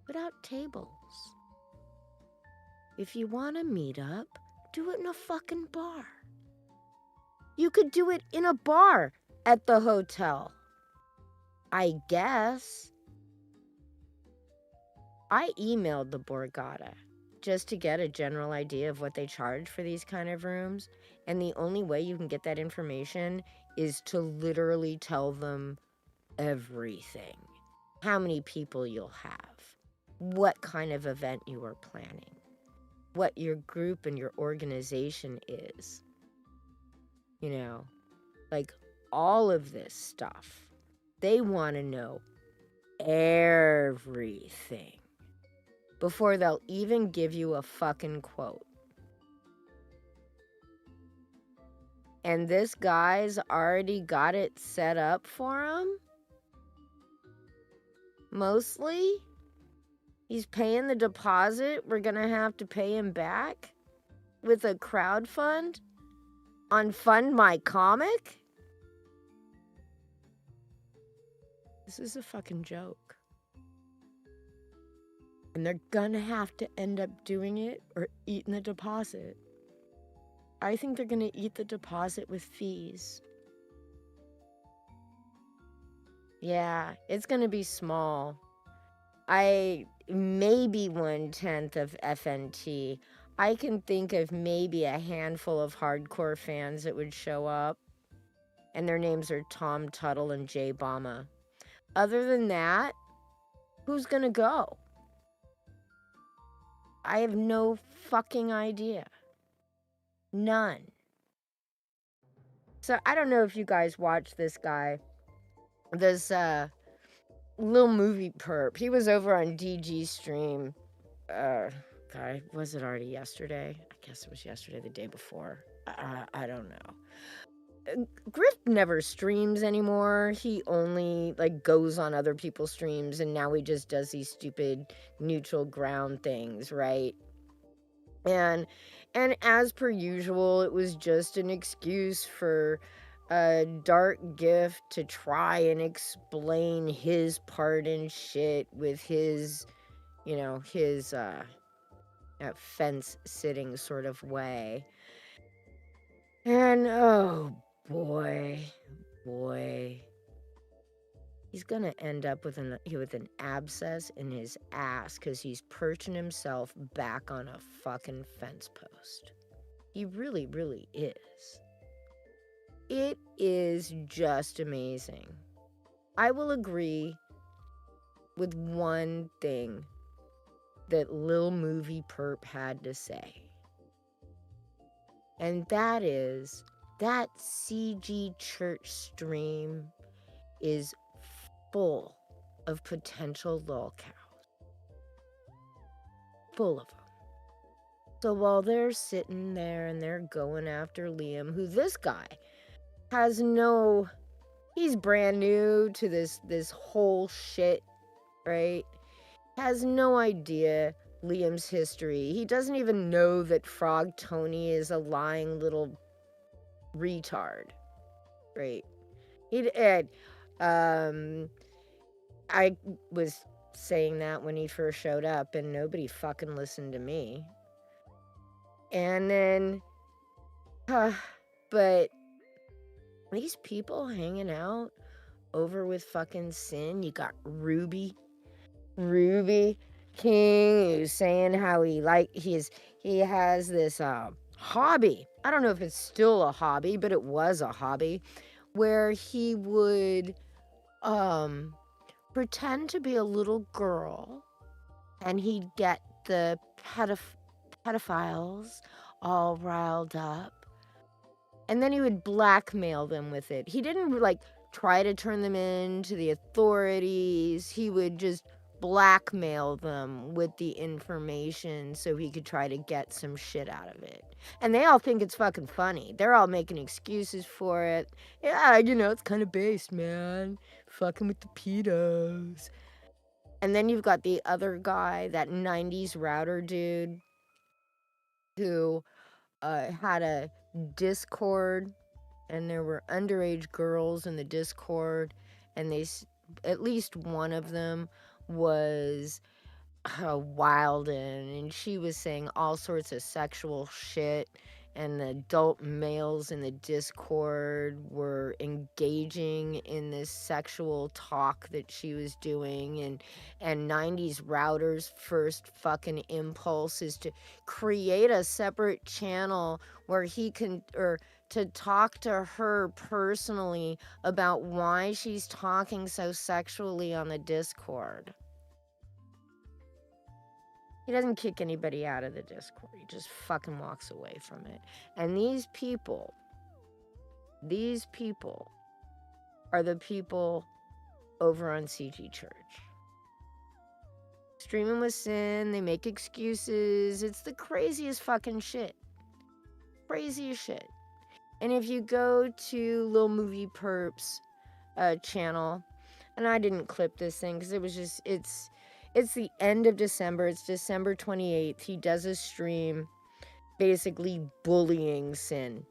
A: Put out tables. If you want to meet up, do it in a fucking bar. You could do it in a bar at the hotel. I guess. I emailed the Borgata just to get a general idea of what they charge for these kind of rooms. And the only way you can get that information is to literally tell them everything. How many people you'll have. What kind of event you are planning. What your group and your organization is. Like all of this stuff. They want to know everything before they'll even give you a fucking quote. And this guy's already got it set up for him? Mostly? He's paying the deposit we're gonna have to pay him back? With a crowdfund? On Fund My Comic? This is a fucking joke. And they're gonna have to end up doing it or eating the deposit. I think they're gonna eat the deposit with fees. Yeah, it's gonna be small. Maybe 1/10 of FNT. I can think of maybe a handful of hardcore fans that would show up. And their names are Tom Tuttle and Jay Bama. Other than that, who's gonna go? I have no fucking idea. None. So I don't know if you guys watch this guy. This Lil Movie Perp. He was over on DG stream. God, was it already yesterday? I guess it was yesterday, the day before. I don't know. Griff never streams anymore. He only goes on other people's streams, and now he just does these stupid neutral ground things, right? And as per usual, it was just an excuse for Dark Gift to try and explain his part in shit with his fence sitting sort of way. And oh boy, he's gonna end up with an abscess in his ass because he's perching himself back on a fucking fence post. He really, really is. It is just amazing. I will agree with one thing that Lil Movie Perp had to say. And that is that CG church stream is full of potential lolcows. Full of them. So while they're sitting there and they're going after Liam, who this guy has he's brand new to this whole shit, right? Has no idea Liam's history. He doesn't even know that Frog Tony is a lying little retard, right? I was saying that when he first showed up, and nobody fucking listened to me. And then, but these people hanging out over with fucking Sin. You got Ruby King, who's saying how he has this hobby. I don't know if it's still a hobby, but it was a hobby where he would pretend to be a little girl, and he'd get the pedophiles all riled up, and then he would blackmail them with it. He didn't try to turn them in to the authorities. He would just blackmail them with the information so he could try to get some shit out of it. And they all think it's fucking funny. They're all making excuses for it. Yeah, it's kind of based, man. Fucking with the pedos. And then you've got the other guy, that 90s router dude, who had a Discord, and there were underage girls in the Discord, and at least one of them was wild, and she was saying all sorts of sexual shit, and the adult males in the Discord were engaging in this sexual talk that she was doing, and 90s router's first fucking impulse is to create a separate channel where he can, or to talk to her personally about why she's talking so sexually on the Discord. He doesn't kick anybody out of the Discord. He just fucking walks away from it. And these people are the people over on CG Church. Streaming with sin, they make excuses. It's the craziest fucking shit. Craziest shit. And if you go to Lil Movie Perp's channel, and I didn't clip this thing because it was just, it's the end of December. It's December 28th. He does a stream basically bullying sin.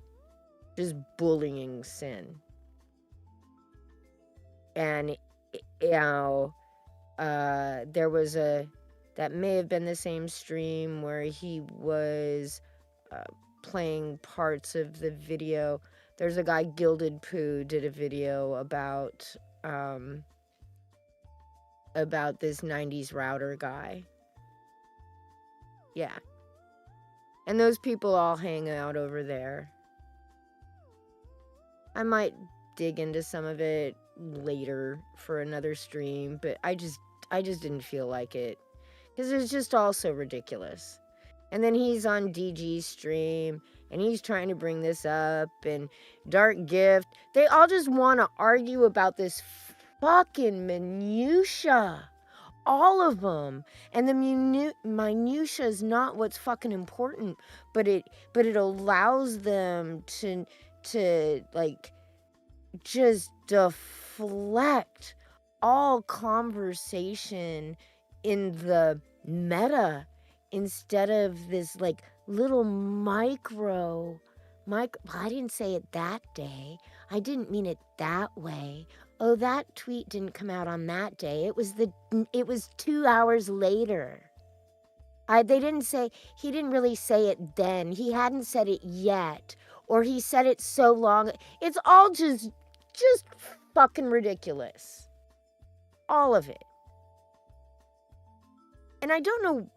A: Just bullying sin. And, there was that may have been the same stream where he was playing parts of the video. There's a guy, Gilded Poo, did a video about this 90s router guy. Yeah. And those people all hang out over there. I might dig into some of it later for another stream, but I just didn't feel like it. Because it's just all so ridiculous. And then he's on DG's stream, and he's trying to bring this up, and Dark Gift. They all just want to argue about this fucking minutia. All of them. And the minutia is not what's fucking important, but it allows them to like just deflect all conversation in the meta instead of this like little micro. I didn't say it that day. I didn't mean it that way. Oh, that tweet didn't come out on that day. It was 2 hours later. He didn't really say it then. He hadn't said it yet. Or he said it so long. It's all just fucking ridiculous. All of it. And I don't know.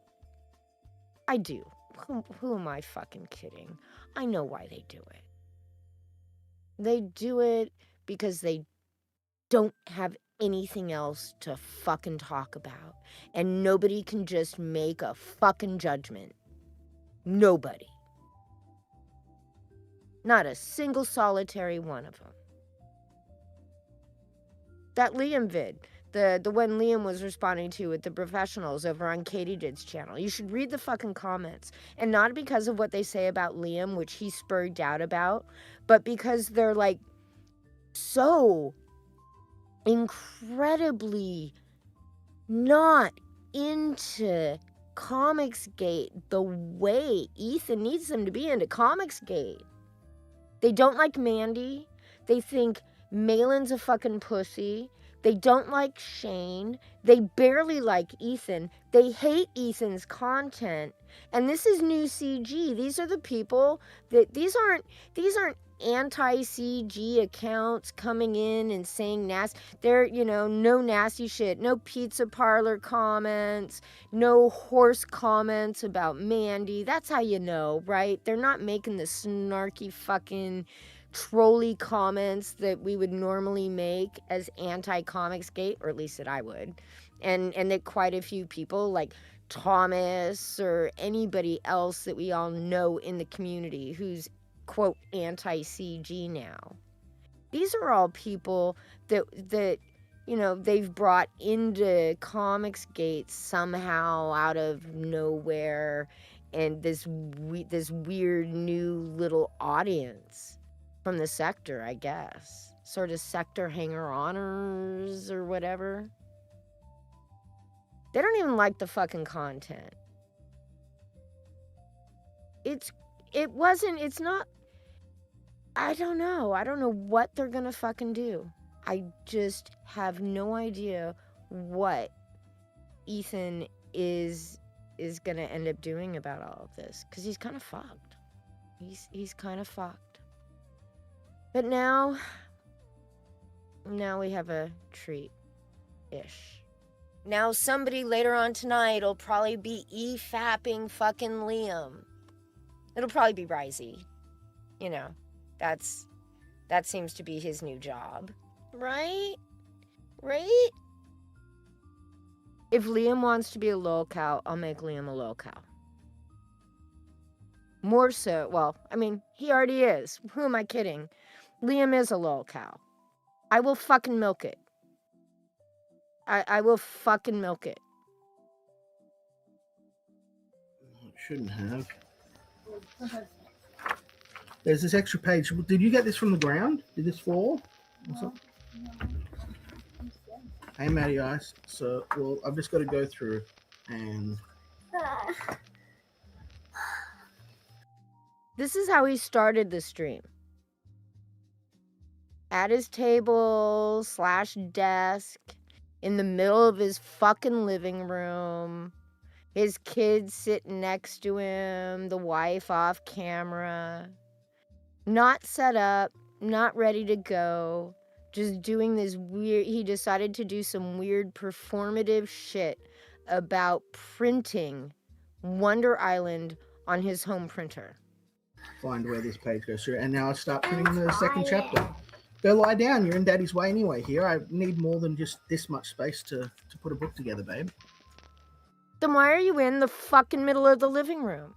A: I do. Who am I fucking kidding? I know why they do it. They do it because they don't have anything else to fucking talk about. And nobody can just make a fucking judgment. Nobody. Not a single solitary one of them. That Liam vid, the one Liam was responding to with the professionals over on Katydid's channel. You should read the fucking comments. And not because of what they say about Liam, which he spurred doubt about, but because they're like so incredibly not into Comicsgate the way Ethan needs them to be into Comicsgate. They don't like Mandy. They think Malin's a fucking pussy. They don't like Shane. They barely like Ethan. They hate Ethan's content. And this is new CG. These are the people that these aren't anti-CG accounts coming in and saying nasty. They're, no nasty shit. No pizza parlor comments. No horse comments about Mandy. That's how you know, right? They're not making the snarky fucking trolly comments that we would normally make as anti-Comicsgate, or at least that I would. And that quite a few people like Thomas or anybody else that we all know in the community who's quote anti-CG now. These are all people that you know, they've brought into Comicsgate somehow out of nowhere, and this weird new little audience from the sector, I guess. Sort of sector hanger-oners or whatever. They don't even like the fucking content. It's not, I don't know. I don't know what they're gonna fucking do. I just have no idea what Ethan is gonna end up doing about all of this, because he's kind of fucked. He's kind of fucked. But now we have a treat-ish. Now somebody later on tonight will probably be e-fapping fucking Liam. It'll probably be Risey. You know, that seems to be his new job. Right? Right? If Liam wants to be a lolcow, I'll make Liam a lolcow. More so, well, I mean, he already is. Who am I kidding? Liam is a lolcow. I will fucking milk it. I will fucking milk it.
F: Shouldn't have. There's this extra page. Did you get this from the ground? Did this fall? Hey, Matty Ice. So, well, I've just got to go through and...
A: This is how he started the stream. At his table / desk, in the middle of his fucking living room, his kids sitting next to him, the wife off camera, not set up, not ready to go, just doing this weird, he decided to do some weird performative shit about printing Wonder Island on his home printer.
F: Find where this page goes through, and now I start printing the second chapter. Go lie down. You're in Daddy's way anyway. Here, I need more than just this much space to put a book together, babe.
A: Then why are you in the fucking middle of the living room?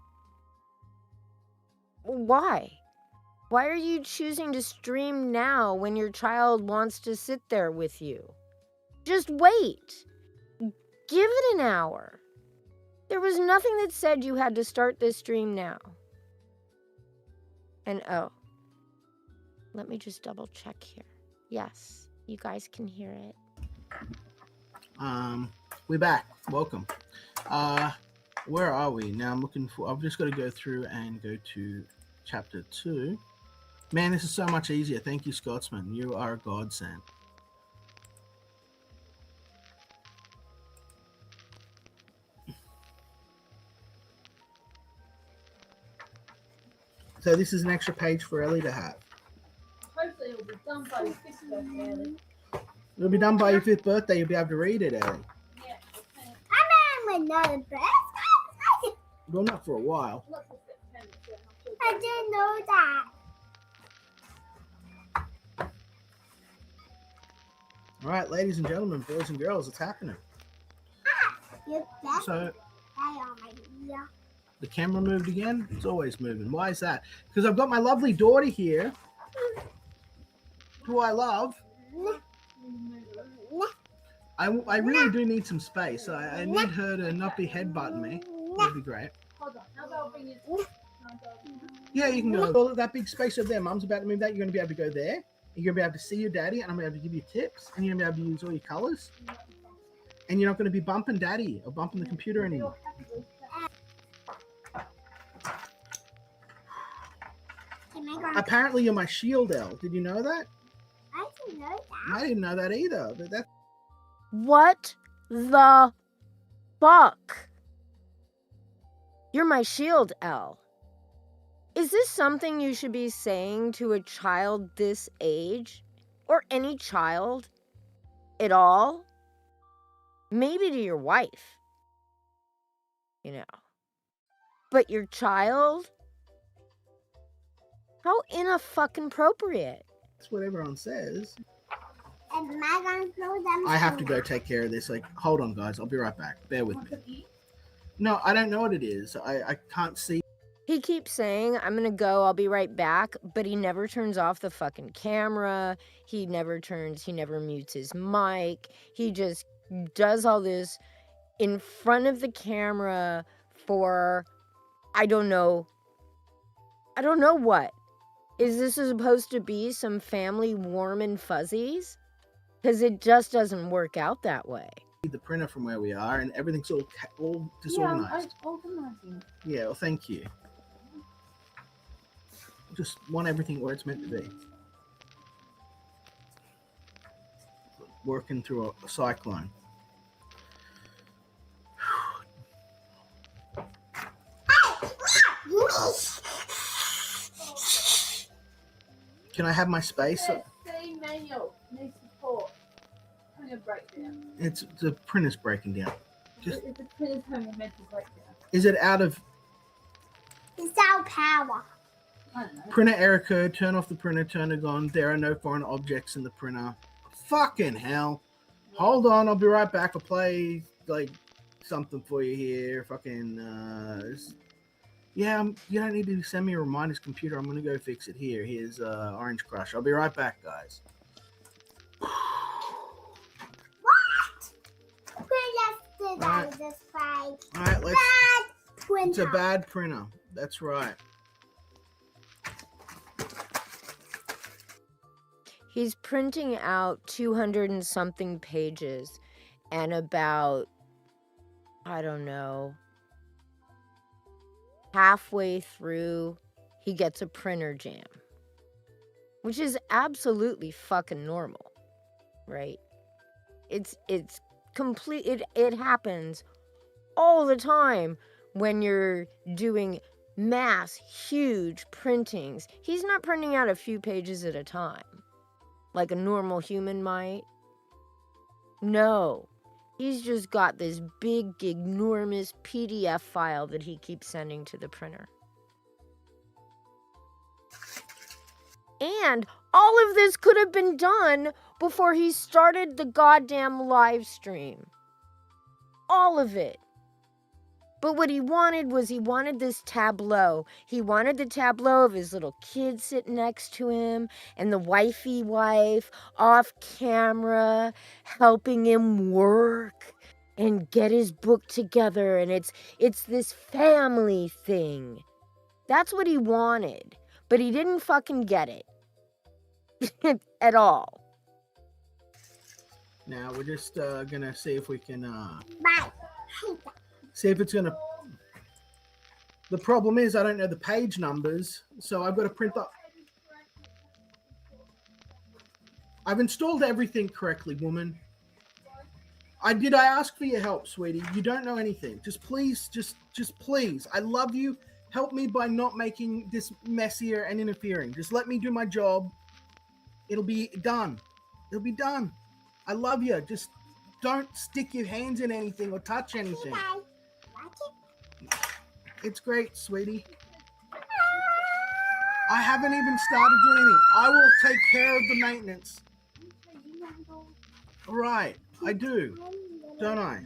A: Why? Why are you choosing to stream now when your child wants to sit there with you? Just wait. Give it an hour. There was nothing that said you had to start this stream now. And oh, let me just double check here. Yes, you guys can hear it.
F: We're back. Welcome. Where are we? Now I'm looking for, I've just got to go through and go to chapter 2. Man, this is so much easier. Thank you, Scotsman. You are a godsend. So this is an extra page for Ellie to have.
K: Hopefully it'll be done by your 5th birthday, Ellie.
F: It'll be done by your 5th birthday. You'll be able to read it, Ellie.
K: Yeah.
L: I'm on another birthday.
F: Well, not for a while.
K: Not for September, so I'm sure
L: I didn't know that.
F: All right, ladies and gentlemen, boys and girls, it's happening. So the camera moved again. It's always moving. Why is that? Because I've got my lovely daughter here, who I love. I really do need some space. I need her to not be headbutting me. That'd be great.
K: Hold on. How about bring you?
F: Yeah, you can go. Well, that big space over there. Mum's about to move that. You're going to be able to go there. You're going to be able to see your daddy, and I'm going to be able to give you tips, and you're going to be able to use all your colors. And you're not going to be bumping daddy or bumping the computer anymore. Apparently, you're my shield elf. Did you know that?
L: I didn't know that.
F: I didn't know that either. But that's...
A: What the fuck? You're my shield, Elle. Is this something you should be saying to a child this age? Or any child? At all? Maybe to your wife. You know. But your child? How in-a-fucking-appropriate.
F: That's what everyone says.
L: And am I gonna throw them?
F: I have to go take care of this. Like, hold on, guys. I'll be right back. Bear with me. No, I don't know what it is. I can't see.
A: He he keeps saying, I'm gonna go, I'll be right back, but he never turns off the fucking camera. He never mutes his mic. He just does all this in front of the camera for, I don't know what. Is this supposed to be some family warm and fuzzies? Because it just doesn't work out that way.
F: The printer from where we are, and everything's all disorganized.
K: Yeah, I'm organizing.
F: Yeah, well, thank you. Just want everything where it's meant to be. Working through a cyclone. Can I have my space?
K: See manual needs support. Printer breakdown.
F: It's the printer's breaking down. Just,
K: It's the printer's having a mental breakdown.
F: is it out of
L: It's our power.
K: I don't know.
F: printer error code? Turn off the printer, turn it on. There are no foreign objects in the printer. Fucking hell. Hold on, I'll be right back. I'll play like something for you here. Fucking yeah, you don't need to send me a reminders, computer. I'm gonna go fix it here. Here's Orange Crush. I'll be right back, guys.
L: Alright,
F: Alright, let's.
L: printer.
F: It's a bad printer. That's right.
A: He's printing out 200 and something pages, and about, I don't know, halfway through, he gets a printer jam, which is absolutely fucking normal, right? It's complete. It happens all the time when you're doing mass, huge printings. He's not printing out a few pages at a time, like a normal human might. No, he's just got this big, enormous PDF file that he keeps sending to the printer. And all of this could have been done before he started the goddamn live stream. All of it. But what he wanted was this tableau. He wanted the tableau of his little kid sitting next to him and the wifey wife off camera helping him work and get his book together. And it's this family thing. That's what he wanted. But he didn't fucking get it. At all.
F: Now we're just gonna see if we can
L: Bye.
F: see if it's gonna. The problem is I don't know the page numbers, so I've got to print up. I've installed everything correctly, woman. I ask for your help, sweetie. You don't know anything. Just please, just please. I love you. Help me by not making this messier and interfering. Just let me do my job. It'll be done. It'll be done. I love you. Just don't stick your hands in anything or touch anything. It's great, sweetie. I haven't even started doing anything. I will take care of the maintenance. All right, I do, don't I?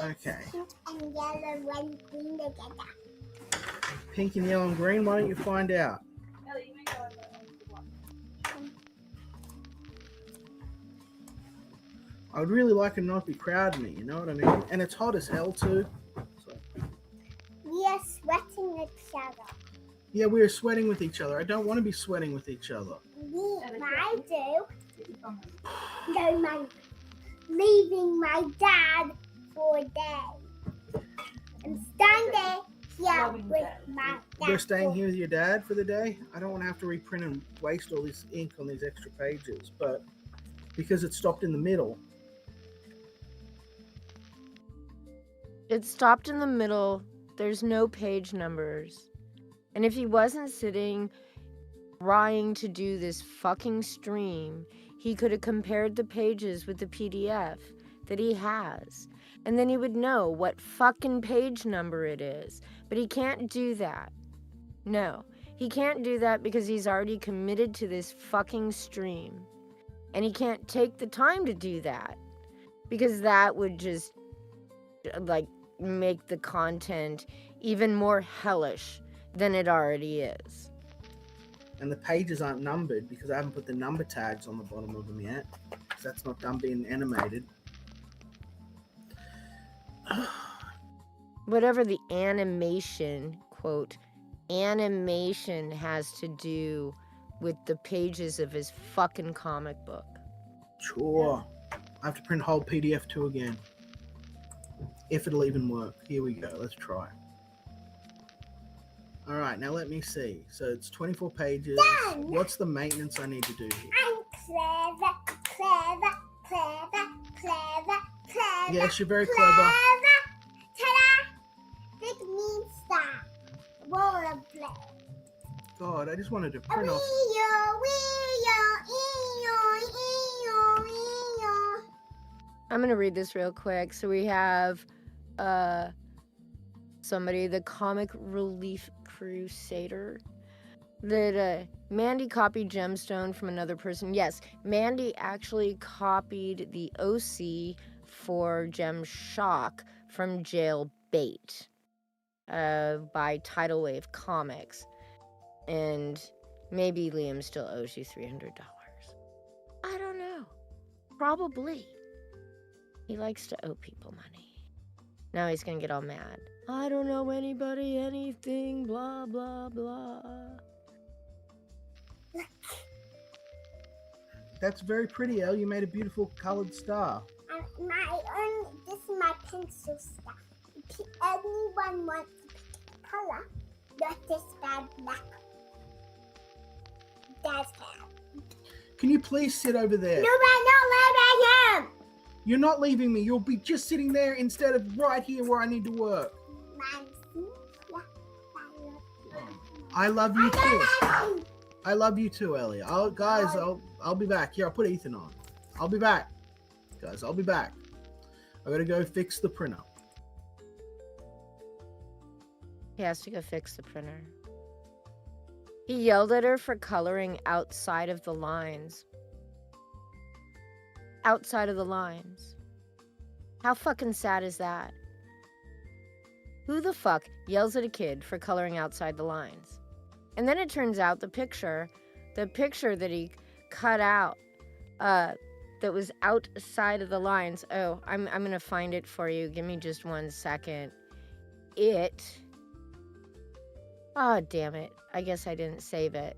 F: Okay. Pink and yellow and green. Why don't you find out? I would really like it not to be crowding me, you know what I mean? And it's hot as hell too. So.
L: We are sweating each other.
F: Yeah, we are sweating with each other. I don't want to be sweating with each other.
L: I do. No, man. Leaving my dad for a day. I'm standing here with my dad.
F: You're staying here with your dad for the day? I don't want to have to reprint and waste all this ink on these extra pages, but because it stopped in the middle.
A: It stopped in the middle. There's no page numbers. And if he wasn't sitting trying to do this fucking stream, he could have compared the pages with the PDF that he has. And then he would know what fucking page number it is. But he can't do that. No, he can't do that because he's already committed to this fucking stream. And he can't take the time to do that. Because that would just, like, make the content even more hellish than it already is.
F: And the pages aren't numbered because I haven't put the number tags on the bottom of them yet. Because that's not done being animated.
A: Whatever the animation, quote, animation has to do with the pages of his fucking comic book.
F: Sure. I have to print whole PDF 2 again. If it'll even work. Here we go. Let's try. All right, now let me see. So it's 24 pages.
L: Done.
F: What's the maintenance I need to do here?
L: I'm clever, clever, clever, clever, clever.
F: Yes, you're very clever.
L: Ta-da! Big mean star. Rollerblade.
F: God, I just wanted to print off.
A: I'm going to read this real quick. So we have somebody, the Comic Relief Crusader, that Mandy copied Gemstone from another person. Yes, Mandy actually copied the OC for Gem Shock from Jailbait by Tidal Wave Comics. And maybe Liam still owes you $300. I don't know. Probably. He likes to owe people money. Now he's gonna get all mad. I don't owe anybody anything, blah, blah, blah.
F: That's very pretty, Elle. You made a beautiful colored star.
L: This is my pencil star. If anyone wants to pick a color, not this bad black. That's bad.
F: Can you please sit over there?
L: No, I'm not where I am.
F: You're not leaving me. You'll be just sitting there instead of right here where I need to work. I love you too. I love you too, Ellie. I'll be back. Here, I'll put Ethan on. I'll be back. Guys, I'll be back. I gotta go fix the printer.
A: He has to go fix the printer. He yelled at her for coloring outside of the lines. Outside of the lines. How fucking sad is that? Who the fuck yells at a kid for coloring outside the lines? And then it turns out the picture that he cut out, that was outside of the lines. Oh, I'm gonna find it for you. Give me just 1 second. Oh, damn it. I guess I didn't save it.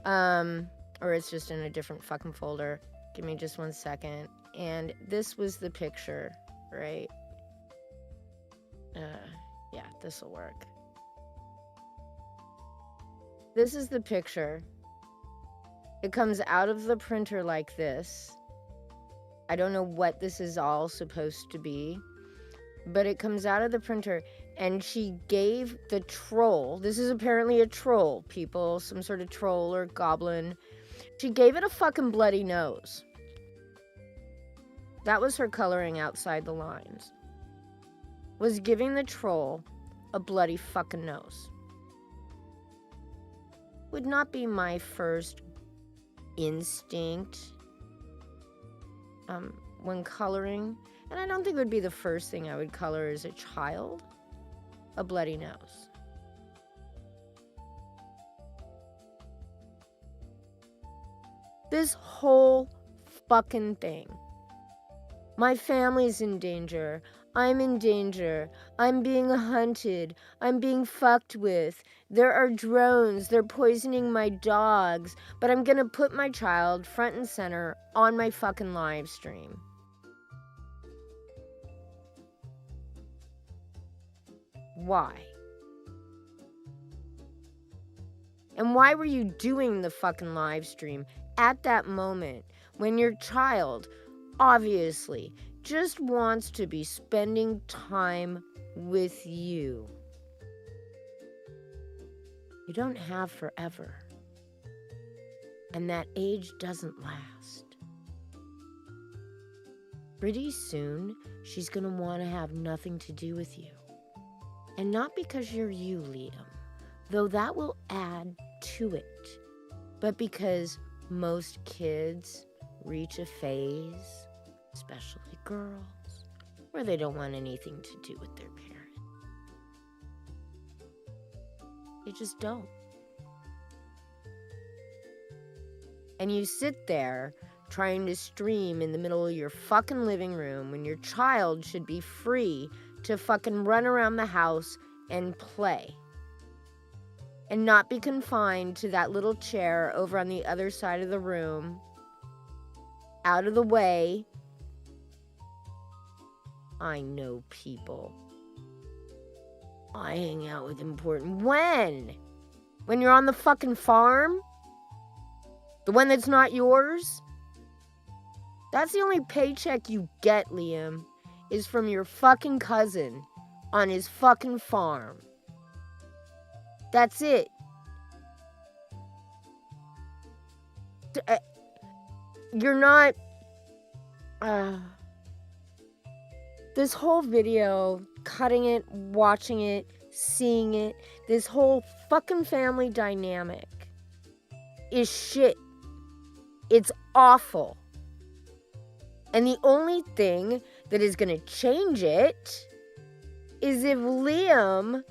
A: Or it's just in a different fucking folder. Give me just 1 second. And this was the picture, right? Yeah, this will work. This is the picture. It comes out of the printer like this. I don't know what this is all supposed to be, but it comes out of the printer, and she gave the troll, this is apparently a troll, people, some sort of troll or goblin, she gave it a fucking bloody nose. That was her coloring outside the lines. Was giving the troll a bloody fucking nose. Would not be my first instinct when coloring, and I don't think it would be the first thing I would color as a child, a bloody nose. This whole fucking thing. My family's in danger. I'm in danger. I'm being hunted. I'm being fucked with. There are drones. They're poisoning my dogs. But I'm gonna put my child front and center on my fucking live stream. Why? And why were you doing the fucking live stream at that moment when your child obviously just wants to be spending time with you? You don't have forever. And that age doesn't last. Pretty soon, she's gonna want to have nothing to do with you. And not because you're you, Liam, though that will add to it, but because most kids reach a phase, especially girls, or they don't want anything to do with their parent. They just don't. And you sit there trying to stream in the middle of your fucking living room when your child should be free to fucking run around the house and play. And not be confined to that little chair over on the other side of the room. Out of the way. I know people. I hang out with important. When? When you're on the fucking farm? The one that's not yours? That's the only paycheck you get, Liam, is from your fucking cousin on his fucking farm. That's it. You're not... This whole video, cutting it, watching it, seeing it, this whole fucking family dynamic is shit. It's awful. And the only thing that is going to change it is if Liam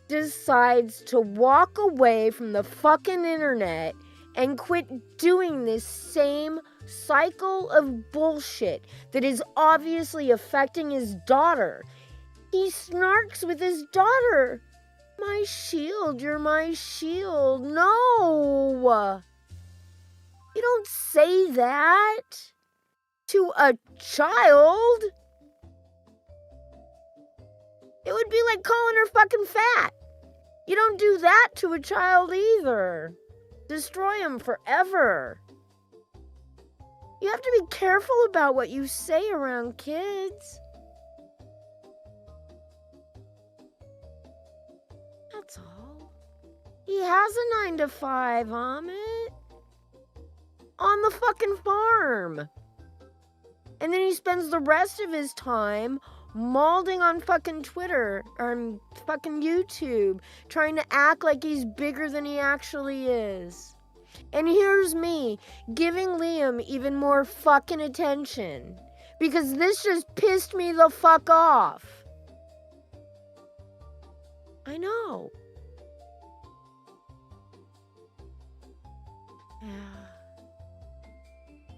A: decides to walk away from the fucking internet and quit doing this same cycle of bullshit that is obviously affecting his daughter. He snarks with his daughter. My shield, you're my shield. No! You don't say that to a child. It would be like calling her fucking fat. You don't do that to a child either. Destroy him forever. You have to be careful about what you say around kids. That's all. He has a 9 to 5, Amit. On the fucking farm. And then he spends the rest of his time mauling on fucking Twitter or fucking YouTube, trying to act like he's bigger than he actually is. And here's me giving Liam even more fucking attention because this just pissed me the fuck off. I know.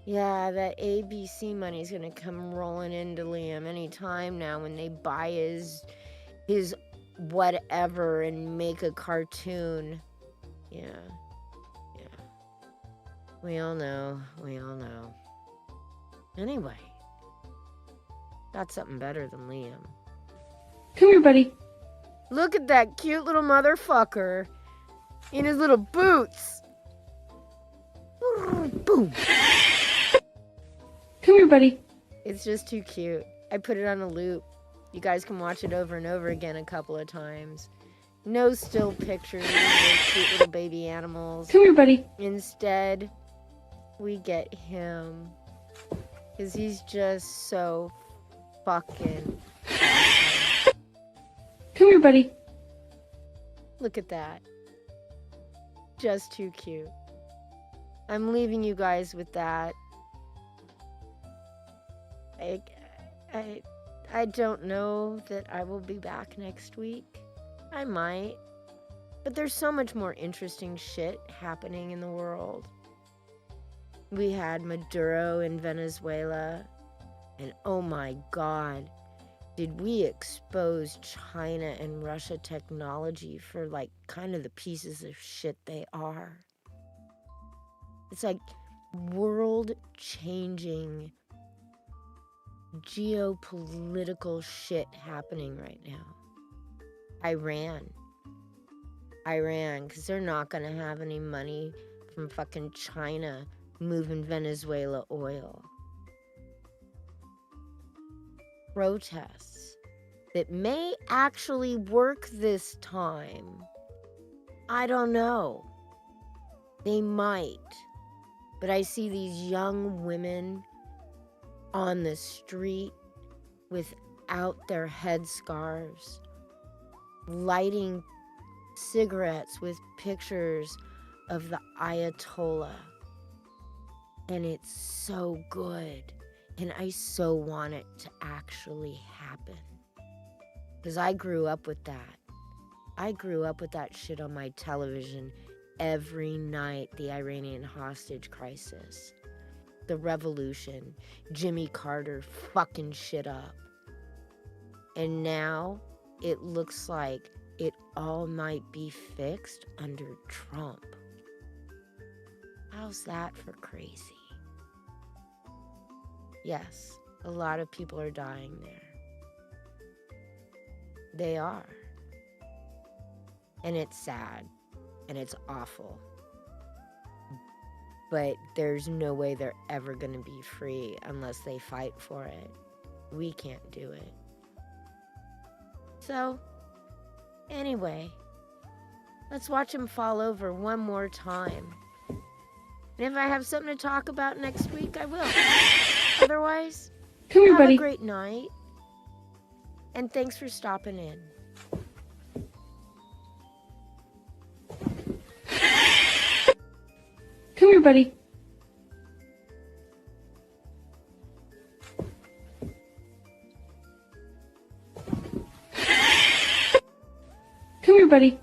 A: Yeah, that ABC money's gonna come rolling into Liam any time now when they buy his whatever and make a cartoon. Yeah. We all know. Anyway, got something better than Liam.
K: Come here, buddy.
A: Look at that cute little motherfucker in his little boots. Boom.
K: Come here, buddy.
A: It's just too cute. I put it on a loop. You guys can watch it over and over again a couple of times. No still pictures of cute little baby animals.
K: Come here, buddy.
A: Instead, we get him. Because he's just so fucking awesome.
K: Come here, buddy.
A: Look at that. Just too cute. I'm leaving you guys with that. I don't know that I will be back next week. I might. But there's so much more interesting shit happening in the world. We had Maduro in Venezuela. And oh my God, did we expose China and Russia technology for like kind of the pieces of shit they are. It's like world-changing geopolitical shit happening right now. Iran, because they're not going to have any money from fucking China moving Venezuela oil. Protests that may actually work this time. I don't know. They might. But I see these young women on the street without their headscarves, lighting cigarettes with pictures of the Ayatollah. And it's so good. And I so want it to actually happen. Because I grew up with that. I grew up with that shit on my television every night. The Iranian hostage crisis, the revolution, Jimmy Carter fucking shit up. And now it looks like it all might be fixed under Trump. How's that for crazy? Yes, a lot of people are dying there. They are. And it's sad. And it's awful. But there's no way they're ever going to be free unless they fight for it. We can't do it. So, anyway, let's watch him fall over one more time. And if I have something to talk about next week, I will. Otherwise,
M: Come here,
A: have
M: buddy.
A: a great night. And thanks for stopping in.
M: Come here, buddy. Come here, buddy.